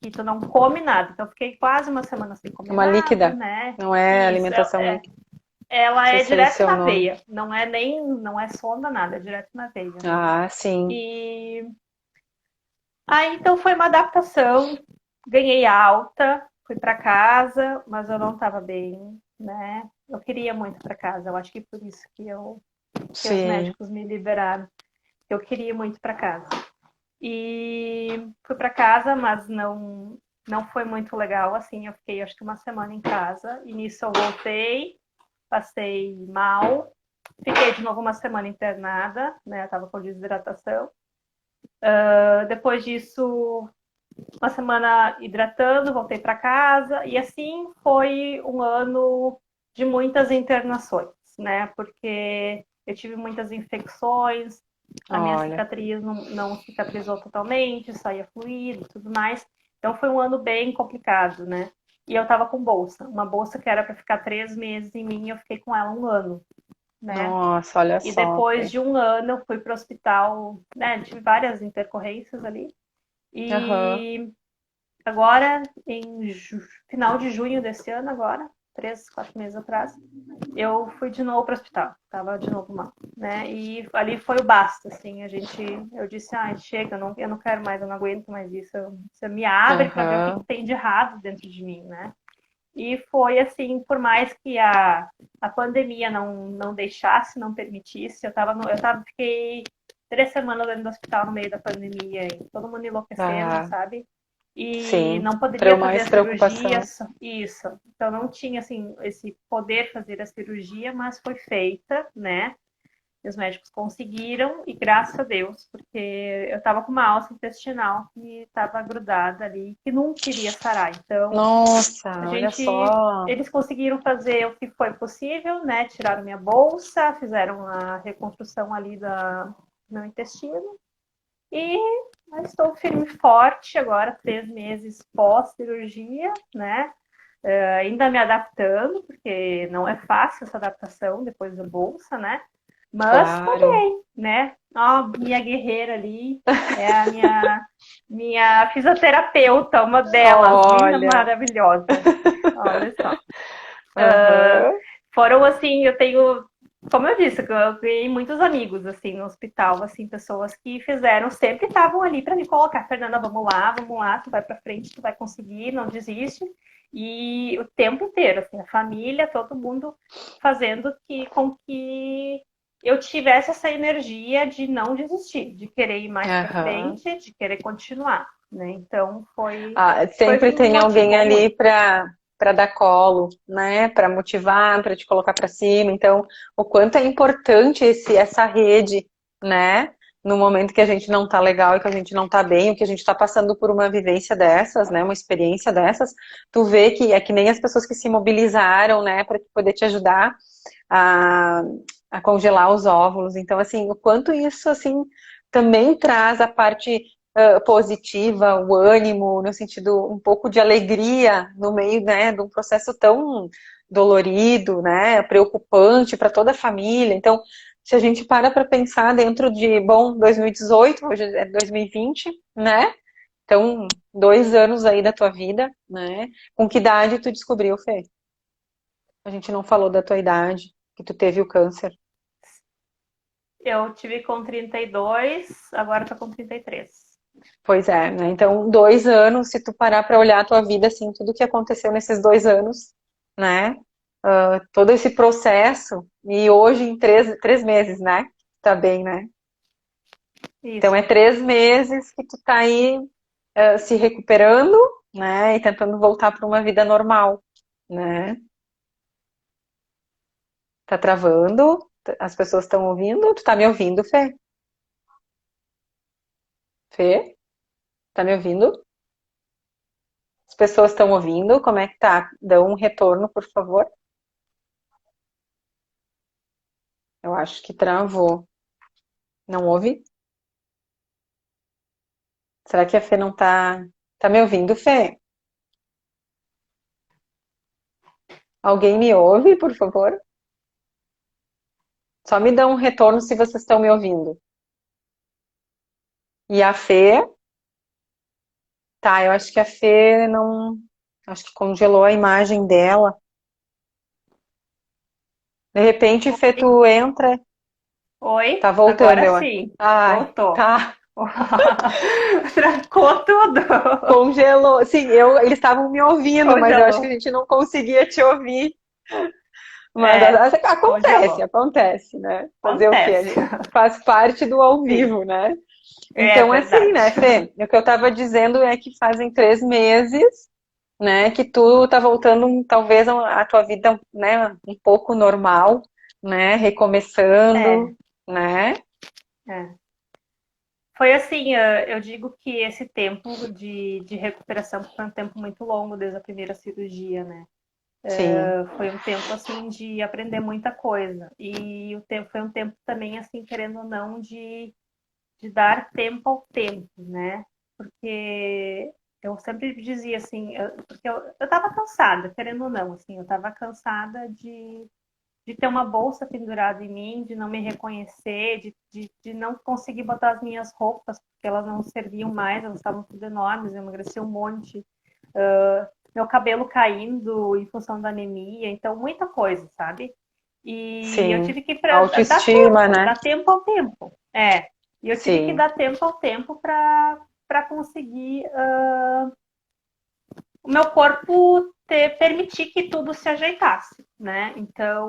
Que tu não come nada. Então, eu fiquei quase uma semana sem comer Uma nada, líquida, né? não é Isso, alimentação líquida. Não ela sei é se é esse direto o na nome. veia, não é sonda nada, é direto na veia. Ah, sim, E aí, então, foi uma adaptação, ganhei alta, fui para casa, mas eu não estava bem, né? Eu queria muito para casa, eu acho que por isso que os sim. médicos me liberaram. Eu queria muito para casa. E fui para casa, mas não. não foi muito legal, assim, eu fiquei acho que uma semana em casa, e nisso eu voltei, passei mal, fiquei de novo uma semana internada, né, eu tava com desidratação. Depois disso, uma semana hidratando, voltei para casa, e assim foi um ano de muitas internações, né, porque eu tive muitas infecções, a minha Olha, cicatriz não cicatrizou totalmente, saía fluido e tudo mais. Então foi um ano bem complicado, né? E eu tava com bolsa, uma bolsa que era para ficar 3 meses em mim, eu fiquei com ela um ano, né? nossa, olha E só, depois Fê. de um ano eu fui para o hospital, né? Tive várias intercorrências ali. Aham. E agora, final de junho desse ano, agora, 3, 4 meses atrás, eu fui de novo para o hospital, tava de novo mal, né? E ali foi o basta, assim, eu disse, chega, eu não quero mais, eu não aguento mais isso, você me abre para ver o que Aham. tem de errado dentro de mim, né? E foi assim, por mais que a pandemia não deixasse, não permitisse, fiquei 3 semanas dentro do hospital no meio da pandemia, e todo mundo enlouquecendo, Ah, sabe? E sim. não poderia fazer Mais a cirurgia, preocupação. isso. Então não tinha assim esse poder fazer a cirurgia, mas foi feita, né? E os médicos conseguiram, e graças a Deus, porque eu estava com uma alça intestinal que estava grudada ali, que não queria sarar. Então, a Nossa, olha gente, só. eles conseguiram fazer o que foi possível, né? Tiraram minha bolsa, fizeram a reconstrução ali do meu intestino. E estou firme e forte agora, 3 meses pós-cirurgia, né? Ainda me adaptando, porque não é fácil essa adaptação depois da bolsa, né? Mas tô Claro. bem, né? Ó, minha guerreira ali é a minha fisioterapeuta, uma delas, linda, Olha. maravilhosa. Olha só. Aham. Foram assim, eu tenho, como eu disse, eu ganhei muitos amigos assim no hospital, assim, pessoas que fizeram, sempre estavam ali para me colocar, Fernanda, vamos lá, tu vai para frente, tu vai conseguir, não desiste. E o tempo inteiro, assim, a família, todo mundo fazendo com que eu tivesse essa energia de não desistir, de querer ir mais para Aham. frente, de querer continuar, né? Então Ah, foi sempre me tem alguém motivou ali muito. para dar colo, né? Para motivar, para te colocar para cima. Então, o quanto é importante essa rede, né? No momento que a gente não tá legal e que a gente não tá bem, ou que a gente tá passando por uma vivência dessas, né? Uma experiência dessas, tu vê que é que nem as pessoas que se mobilizaram, né? Para poder te ajudar a, a congelar os óvulos. Então, assim, o quanto isso, assim, também traz a parte positiva, o ânimo, no sentido um pouco de alegria no meio, né, de um processo tão dolorido, né, preocupante para toda a família. Então, se a gente para pensar dentro de, bom, 2018, hoje é 2020, né? Então, 2 anos aí da tua vida, né? Com que idade tu descobriu, Fê? A gente não falou da tua idade, que tu teve o câncer. Eu tive com 32, agora tô com 33. Pois é, né? Então, 2 anos, se tu parar para olhar a tua vida, assim, tudo que aconteceu nesses 2 anos, né? Todo esse processo, e hoje em 3 meses, né? Tá bem, né? Então, é Isso. 3 meses que tu tá aí se recuperando, né? E tentando voltar para uma vida normal, né? Tá travando? As pessoas estão ouvindo? Tu tá me ouvindo, Fê? Fê? Tá me ouvindo? As pessoas estão ouvindo? Como é que tá? Dá um retorno, por favor. Eu acho que travou. Não ouve? Será que a Fê não tá. Tá me ouvindo, Fê? Alguém me ouve, por favor? Só me dá um retorno se vocês estão me ouvindo. E a Fê. Tá, eu acho que a Fê não. Acho que congelou a imagem dela. De repente, Fê, Oi, tu entra. oi, Tá voltando, agora eu acho. sim, Ai, voltou. tá. Trancou tudo. Congelou. Sim, eles estavam me ouvindo, mas eu acho que a Congelou. gente não conseguia te ouvir. Mas É, acontece, congelou. acontece, né? Fazer o quê? A Acontece. gente faz parte do ao Sim, vivo, né? É Então, assim, verdade. né, Fê? O que eu tava dizendo é que fazem 3 meses, né, que tu tá voltando, talvez, a tua vida, né, um pouco normal, né, É, recomeçando, né? é. Foi assim, eu digo que esse tempo de recuperação foi um tempo muito longo desde a primeira cirurgia, né? Sim, Foi um tempo assim de aprender muita coisa. E o tempo foi um tempo também assim, querendo ou não, de dar tempo ao tempo, né? Porque eu sempre dizia assim, porque eu tava cansada, querendo ou não, assim, eu tava cansada de ter uma bolsa pendurada em mim, de não me reconhecer, de não conseguir botar as minhas roupas, porque elas não serviam mais, elas estavam tudo enormes, eu emagreci um monte. Meu cabelo caindo em função da anemia, então muita coisa, sabe? E eu sim. tive que Autoestima, né? dar tempo ao tempo. É, e eu tive que Sim, dar tempo ao tempo para conseguir o meu corpo permitir que tudo se ajeitasse, né? Então,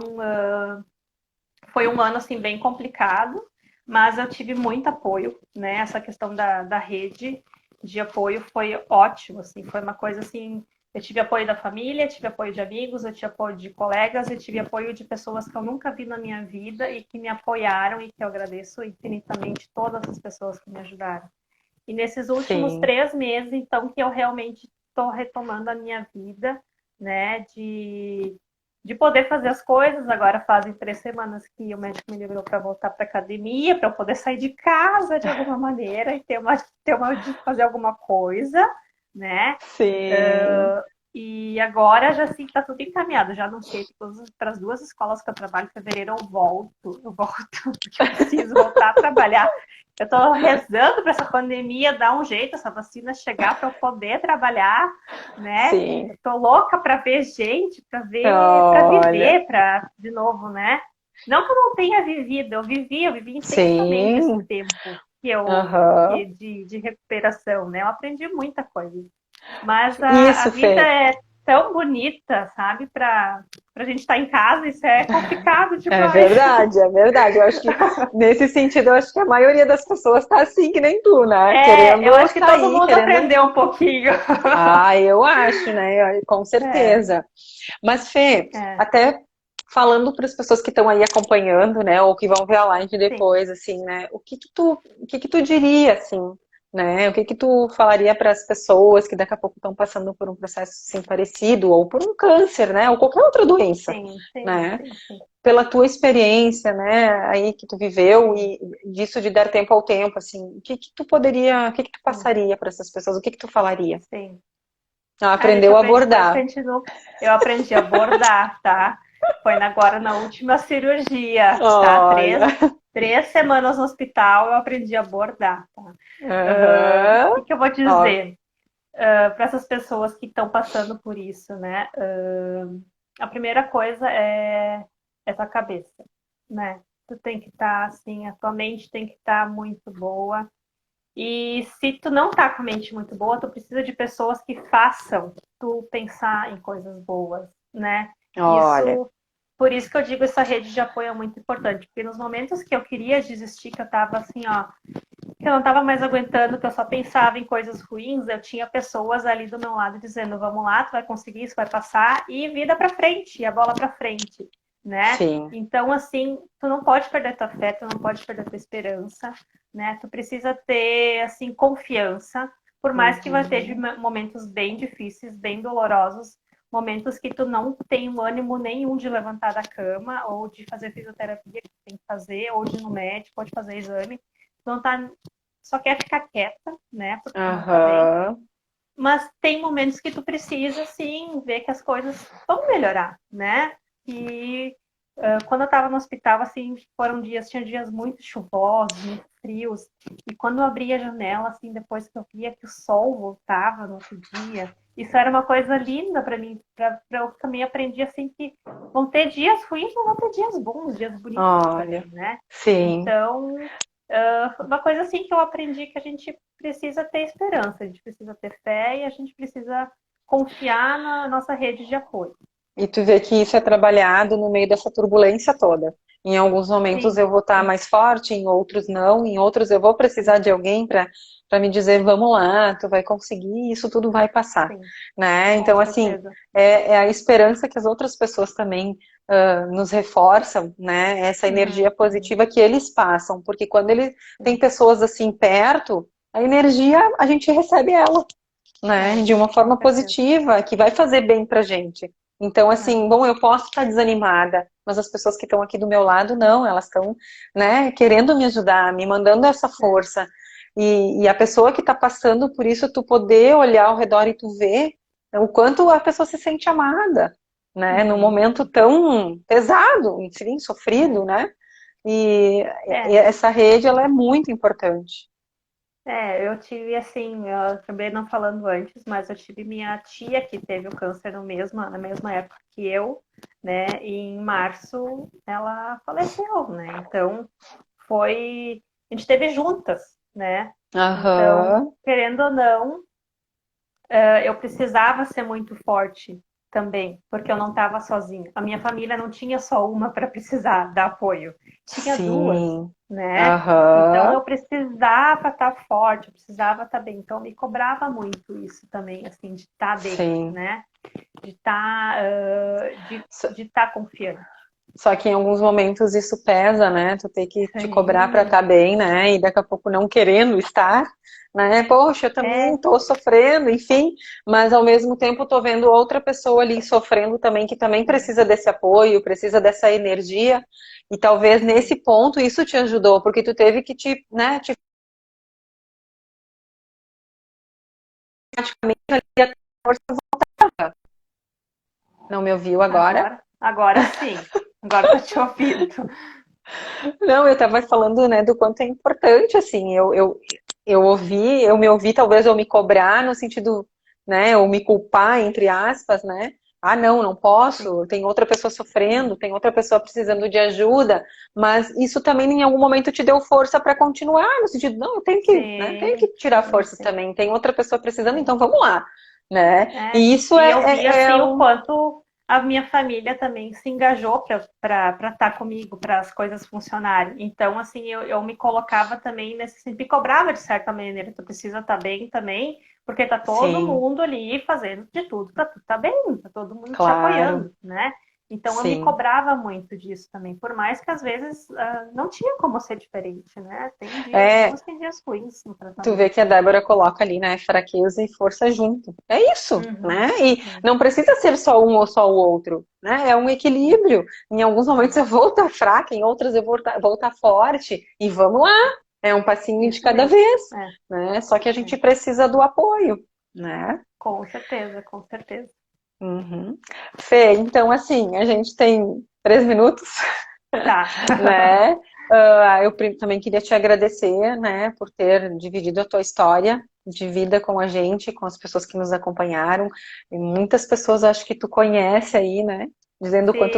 foi um ano assim bem complicado, mas eu tive muito apoio, né? Essa questão da rede de apoio foi ótimo, assim, foi uma coisa assim. Eu tive apoio da família, tive apoio de amigos, eu tive apoio de colegas, eu tive apoio de pessoas que eu nunca vi na minha vida e que me apoiaram e que eu agradeço infinitamente todas as pessoas que me ajudaram. E nesses últimos sim. 3 meses, então, que eu realmente estou retomando a minha vida, né, de poder fazer as coisas. Agora fazem 3 semanas que o médico me liberou para voltar para academia, para eu poder sair de casa de alguma maneira e de fazer alguma coisa, né? Sim. E agora já assim está tudo encaminhado. Já anunciei para as 2 escolas que eu trabalho. Em fevereiro eu volto, porque eu preciso voltar a trabalhar. Eu estou rezando para essa pandemia dar um jeito, essa vacina chegar para eu poder trabalhar, né? Sim. Eu tô louca para ver gente, para Olha, viver, para de novo, né? Não que eu não tenha vivido, eu vivi intensamente esse sim. tempo que eu Aham. que de recuperação, né? Eu aprendi muita coisa. Mas a Isso, vida Fê. é tão bonita, sabe? Pra gente estar em casa, isso é complicado É demais. verdade, é verdade. Eu acho que, nesse sentido, eu acho que a maioria das pessoas tá assim, que nem tu, né? É, eu Querendo acho que todo sair, mundo querendo. aprendeu um pouquinho. Ah, eu acho, né? Com É, certeza. Mas, Fê, é, até falando para as pessoas que estão aí acompanhando, né, ou que vão ver a live sim, depois, assim, né, o que que tu diria, assim, né, o que que tu falaria para as pessoas que daqui a pouco estão passando por um processo assim parecido, ou por um câncer, né, ou qualquer outra doença, sim, sim, né, sim, sim, pela tua experiência, né, aí que tu viveu sim, e disso de dar tempo ao tempo, assim, o que que tu sim, passaria para essas pessoas, o que que tu falaria? sim. Ah, A gente aprendeu a aprende abordar. bastante no. Eu aprendi a bordar, tá? Foi agora na última cirurgia, tá? Olha. 3 semanas no hospital eu aprendi a bordar, tá? Aham. O que eu vou Ó, dizer para essas pessoas que estão passando por isso, né? A primeira coisa é tua cabeça, né? Tu tem que estar assim, a tua mente tem que estar muito boa. E se tu não tá com a mente muito boa, tu precisa de pessoas que façam tu pensar em coisas boas, né? olha. Isso, por isso que eu digo essa rede de apoio é muito importante, porque nos momentos que eu queria desistir, que eu tava assim, ó, que eu não tava mais aguentando, que eu só pensava em coisas ruins, eu tinha pessoas ali do meu lado dizendo, vamos lá, tu vai conseguir, isso vai passar, e vida pra frente, a bola pra frente, né? Sim. Então, assim, tu não pode perder tua fé, tu não pode perder tua esperança, né? Tu precisa ter, assim, confiança, por mais que vai ter Uhum. momentos bem difíceis, bem dolorosos, momentos que tu não tem ânimo nenhum de levantar da cama, ou de fazer fisioterapia que tu tem que fazer, ou de ir no médico, ou de fazer exame, tu não tá, só quer ficar quieta, né? Porque tu não tá bem. Aham. Mas tem momentos que tu precisa, sim, ver que as coisas vão melhorar, né? E quando eu estava no hospital, assim, tinha dias muito chuvosos, muito frios. E quando eu abria a janela, assim, depois que eu via que o sol voltava no outro dia, isso era uma coisa linda para mim. Eu também aprendi, assim, que vão ter dias ruins, mas vão ter dias bons, dias bonitos Olha. também, né? Sim. Então, uma coisa assim que eu aprendi que a gente precisa ter esperança, a gente precisa ter fé e a gente precisa confiar na nossa rede de apoio. E tu vê que isso é trabalhado no meio dessa turbulência toda. Em alguns momentos Sim, eu vou estar mais forte, em outros não, em outros eu vou precisar de alguém para me dizer, vamos lá, tu vai conseguir, isso tudo vai passar, sim, né? com Então, assim, certeza. é a esperança que as outras pessoas também nos reforçam, né? Essa energia Uhum, positiva que eles passam, porque quando ele tem sim. pessoas assim perto, a energia a gente recebe ela, né? É, De uma com forma certeza. positiva, que vai fazer bem pra gente. Então, É, assim, bom, eu posso estar desanimada, mas as pessoas que estão aqui do meu lado, não, elas estão, né, querendo me ajudar, me mandando essa é, força. E a pessoa que está passando por isso, tu poder olhar ao redor e tu ver o quanto a pessoa se sente amada, né? Num uhum, momento tão pesado, enfim, sofrido, é, né? E é. essa rede, ela é muito importante. Eu tive assim, eu acabei não falando antes, mas eu tive minha tia que teve o câncer na mesma época que eu, né? E em março ela faleceu, né? Então foi, a gente teve juntas, né? Então, Aham, querendo ou não, eu precisava ser muito forte também, porque eu não estava sozinha. A minha família não tinha só uma para precisar dar apoio, tinha duas, sim, né? Então aham, eu precisava estar forte, eu precisava estar bem. Então me cobrava muito isso também, assim, de estar bem, sim. né? De estar, de estar confiante. Só que em alguns momentos isso pesa, né? Tu tem que te cobrar para Sim, estar bem, né? E daqui a pouco não querendo estar, né? Poxa, eu também é, tô sofrendo, enfim, mas ao mesmo tempo tô vendo outra pessoa ali sofrendo também, que também precisa desse apoio, precisa dessa energia. E talvez sim. nesse ponto isso te ajudou, porque tu teve que te, né, te praticamente ali a força voltava. Não me ouviu agora? Agora sim. Agora tô te ouvindo. Não, eu estava falando, né, do quanto é importante, assim, eu me ouvi, talvez eu me cobrar no sentido, né, ou me culpar, entre aspas, né, ah, não Sim, posso, tem outra pessoa sofrendo, tem outra pessoa precisando de ajuda, mas isso também em algum momento te deu força para continuar, no sentido, não, eu tenho que, né, tenho que sim, tirar sim, forças sim. também, tem outra pessoa precisando, Sim. então vamos lá, né, É, e isso e eu vi é assim o um, quanto a minha família também se engajou para estar comigo, para as coisas funcionarem. Então, assim, eu me colocava também nesse, assim, me cobrava de certa maneira, tu precisa estar bem também, porque tá todo sim, mundo ali fazendo de tudo para tu estar bem, tá todo mundo te claro, apoiando, né? Então eu me sim. cobrava muito disso também, por mais que às vezes não tinha como ser diferente, né? Tem dias É, bons, tem dias ruins no tu vê tratamento. que a Débora coloca ali, né, fraqueza e força junto. É isso, Uhum, né? E sim, não precisa ser só um ou só o outro, né? É um equilíbrio. Em alguns momentos sim, eu vou estar fraca, em outros eu vou estar forte. E vamos lá, é um passinho de isso cada mesmo. vez, É. né? Só que a gente É. precisa do apoio, né? Com certeza, com certeza. Uhum. Fê, então assim, a gente tem 3 minutos. Tá. Né? Também queria te agradecer, né, por ter dividido a tua história de vida com a gente, com as pessoas que nos acompanharam. E muitas pessoas acho que tu conhece aí, né? Dizendo Sim,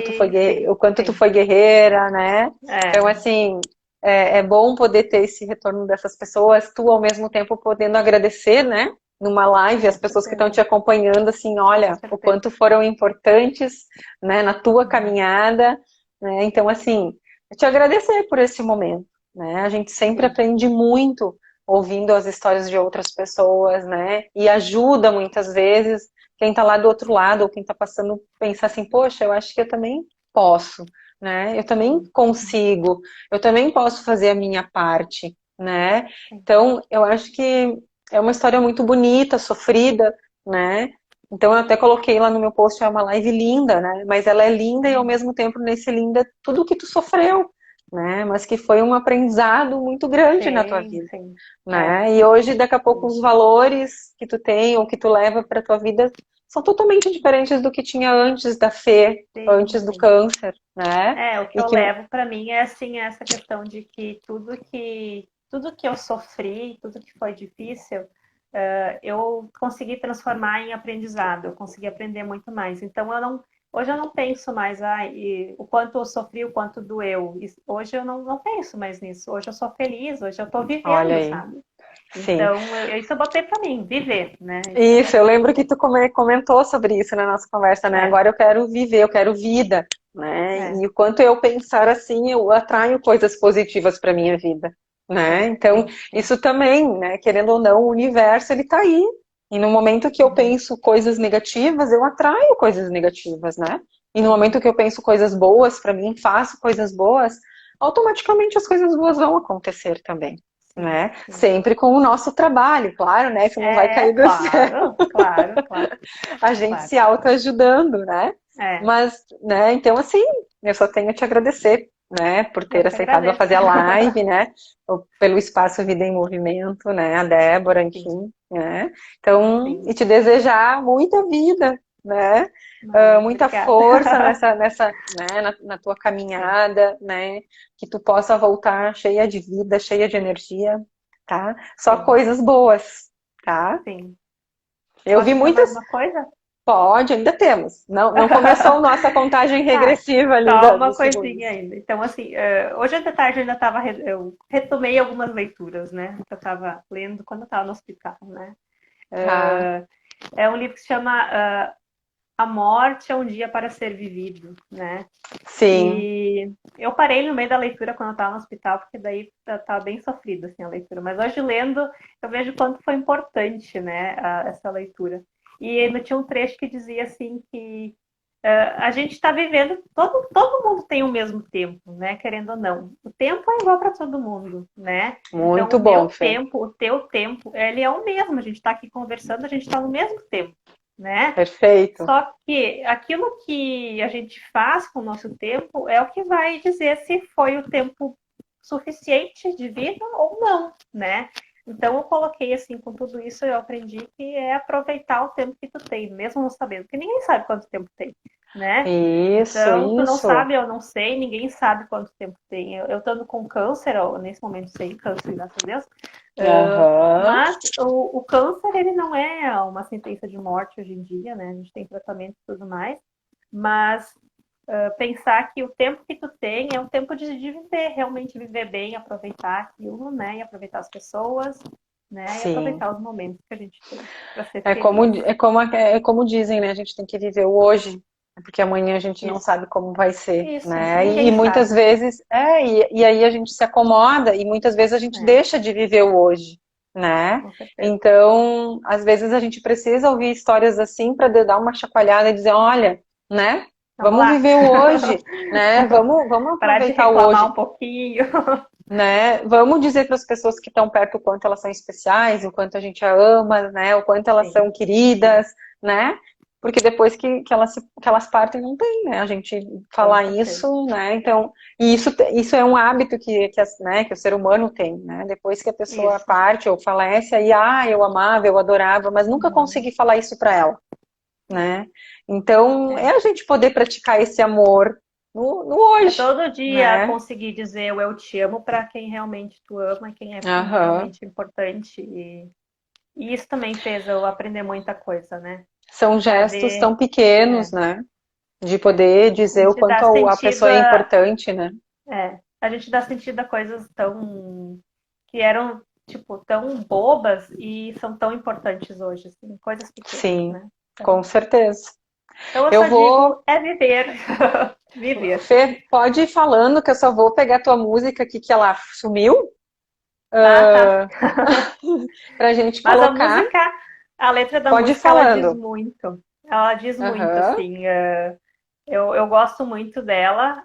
sim, o quanto tu sim. foi guerreira, né? Então, É, assim, é bom poder ter esse retorno dessas pessoas, tu ao mesmo tempo podendo agradecer, né? Numa live, as com pessoas que estão te certeza, acompanhando, assim, com olha, o certeza. quanto foram importantes, né, na tua Uhum, caminhada, né? Então, assim, eu te agradecer por esse momento, né? A gente sempre sim, aprende muito ouvindo as histórias de outras pessoas, né? E ajuda muitas vezes quem está lá do outro lado ou quem está passando pensar assim, poxa, eu acho que eu também posso, né? Eu também sim, consigo, eu também posso fazer a minha parte, né? sim. Então, eu acho que é uma história muito bonita, sofrida, né? Então eu até coloquei lá no meu post, é uma live linda, né? Mas ela é linda e ao Uhum, mesmo tempo nesse linda tudo que tu sofreu, né? Mas que foi um aprendizado muito grande na tua sim, vida, sim. É, né? E hoje, daqui a pouco, sim, os valores que tu tem ou que tu leva para tua vida são totalmente diferentes do que tinha antes da fé, sim, antes do sim. câncer, né? O que E eu que, levo para mim é assim essa questão de que tudo que eu sofri, tudo que foi difícil, eu consegui transformar em aprendizado, eu consegui aprender muito mais. Então hoje eu não penso mais o quanto eu sofri, o quanto doeu. Hoje eu não penso mais nisso. Hoje eu sou feliz, hoje eu estou olha vivendo, aí, sabe? sim. Então isso eu botei para mim, viver, né? Isso eu Isso, eu botei para lembro que mim. tu comentou sobre isso na nossa conversa, né? É, Agora eu quero viver, eu quero vida, né? É, E o quanto eu pensar assim, eu atraio coisas positivas para minha vida, né? Então, sim, sim. isso também, né? Querendo ou não, o universo ele tá aí. E no momento que eu Uhum. penso coisas negativas, eu atraio coisas negativas, né? E no momento Uhum. que eu penso coisas boas para mim, faço coisas boas, automaticamente as coisas boas vão acontecer também, Sim, né? sim. Sempre com o nosso trabalho, claro, né? Que não vai É, cair do céu, claro, claro, claro, a gente claro. se autoajudando, né? É, Mas, né, então assim, eu só tenho a te agradecer, né, por eu ter que aceitado a agradeço. fazer a live, né, pelo espaço Vida em Movimento, né, a Débora, Sim, enfim, né, então, sim. e te desejar muita vida, né, Ai, muita obrigada. força né, na tua Sim, caminhada, né, que tu possa voltar cheia de vida, cheia de energia, tá? Só sim, coisas boas, tá? sim. Eu Posso vi dizer muitas. mais uma coisa? Pode, ainda temos. Não começou nossa contagem Tá, regressiva ali só dos uma segundos. coisinha ainda. Então, assim, hoje de tarde eu ainda estava, eu retomei algumas leituras, né? Que eu estava lendo quando eu estava no hospital, né? Tá. É um livro que se chama A Morte é um Dia para Ser Vivido, né? Sim, E eu parei no meio da leitura quando eu estava no hospital, porque daí estava bem sofrida assim, a leitura. Mas hoje lendo, eu vejo quanto foi importante, né, essa leitura. E tinha um trecho que dizia assim que a gente está vivendo, todo mundo tem o mesmo tempo, né? Querendo ou não. O tempo é igual para todo mundo, né? Então, muito o bom, meu Fê. tempo, o teu tempo, ele é o mesmo. A gente está aqui conversando, a gente está no mesmo tempo, né? Perfeito. Só que aquilo que a gente faz com o nosso tempo é o que vai dizer se foi o tempo suficiente de vida ou não, né? Então eu coloquei assim, com tudo isso eu aprendi que é aproveitar o tempo que tu tem, mesmo não sabendo, porque ninguém sabe quanto tempo tem, né? Isso, Então, tu não isso. sabe, eu não sei, ninguém sabe quanto tempo tem. Eu estando com câncer, ó, nesse momento sem câncer, graças a Deus, Aham. mas o câncer, ele não é uma sentença de morte hoje em dia, né? A gente tem tratamento e tudo mais, mas pensar que o tempo que tu tem é um tempo de viver, realmente viver bem, aproveitar aquilo, né? E aproveitar as pessoas, né? E Sim. aproveitar os momentos que a gente tem para ser feliz. É como dizem, né? A gente tem que viver o hoje, porque amanhã a gente não Isso, sabe como vai ser, isso, né? E ninguém muitas sabe, vezes, e aí a gente se acomoda e muitas vezes a gente né? deixa de viver o hoje, né? Com certeza. Então, às vezes a gente precisa ouvir histórias assim para dar uma chacoalhada e dizer, olha, né? Vamos Vamos lá. viver o hoje, né? Vamos Parar de aproveitar o reclamar hoje, um pouquinho. né? Vamos dizer para as pessoas que estão perto o quanto elas são especiais, o quanto a gente a ama, né? O quanto elas Sim, são queridas, né? Porque depois que elas partem, não tem, né? A gente com falar certeza. isso, né? Então, e isso é um hábito que o ser humano tem, né? Depois que a pessoa Isso. parte ou falece, aí, eu amava, eu adorava, mas nunca Uhum. consegui falar isso para ela, né? Então, é É. a gente poder praticar esse amor no É hoje, todo dia né? conseguir dizer o eu te amo para quem realmente tu ama, quem é Aham. realmente importante. E isso também fez eu aprender muita coisa, né? São gestos Saber, tão pequenos, é, né? De é. poder A dizer o gente quanto dá a sentido pessoa é a, importante, né? a gente dá sentido a coisas tão que eram tipo tão bobas e são tão importantes hoje, assim, coisas pequenas, Sim, né? com Então, certeza. eu Eu só vou. digo é viver, viver. Fê, pode ir falando que eu só vou pegar tua música aqui que ela sumiu, Ah, tá. pra gente Mas a colocar. música, a letra da Pode ir música, ela diz falando. muito. Ela diz muito, Aham, assim. Eu gosto muito dela,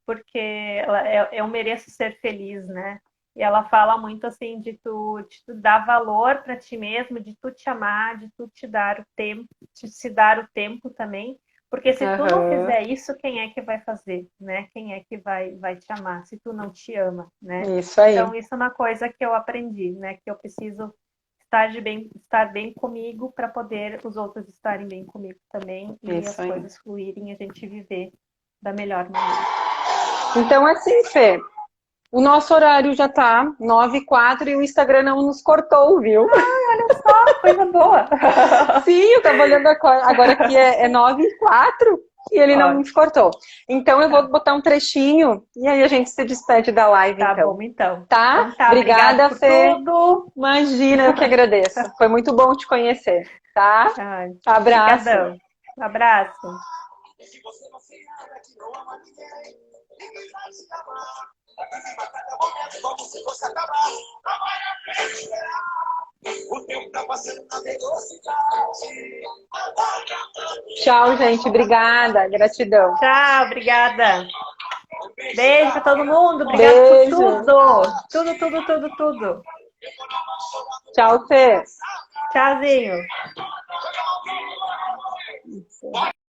porque eu mereço ser feliz, né? E ela fala muito, assim, de tu dar valor para ti mesmo, de tu te amar, de tu te dar o tempo, de se dar o tempo também. Porque se tu não aham. fizer isso, quem é que vai fazer, né? Quem é que vai te amar, se tu não te ama, né? Isso aí. Então, isso é uma coisa que eu aprendi, né? Que eu preciso estar bem comigo para poder os outros estarem bem comigo também e Isso as aí. coisas fluírem e a gente viver da melhor maneira. Então, assim, Fê, o nosso horário já tá 9h04 e o Instagram não nos cortou, viu? Olha só, coisa boa! Sim, eu tava olhando agora que é 9h04 e ele não me Ótimo, cortou. Então eu vou tá. botar um trechinho e aí a gente se despede da live, Tá então. bom, então. Tá? Então tá, obrigado Obrigada, por Fê. tudo. Imagina, eu que agradeço. Foi muito bom te conhecer, tá? Ai, Abraço. brigadão. Um abraço. Tchau, gente. Obrigada. Gratidão. Tchau, obrigada. Beijo pra todo mundo. Obrigada por Beijo. tudo. Tudo, tudo, tudo, tudo. Tchau, Fê. Tchauzinho.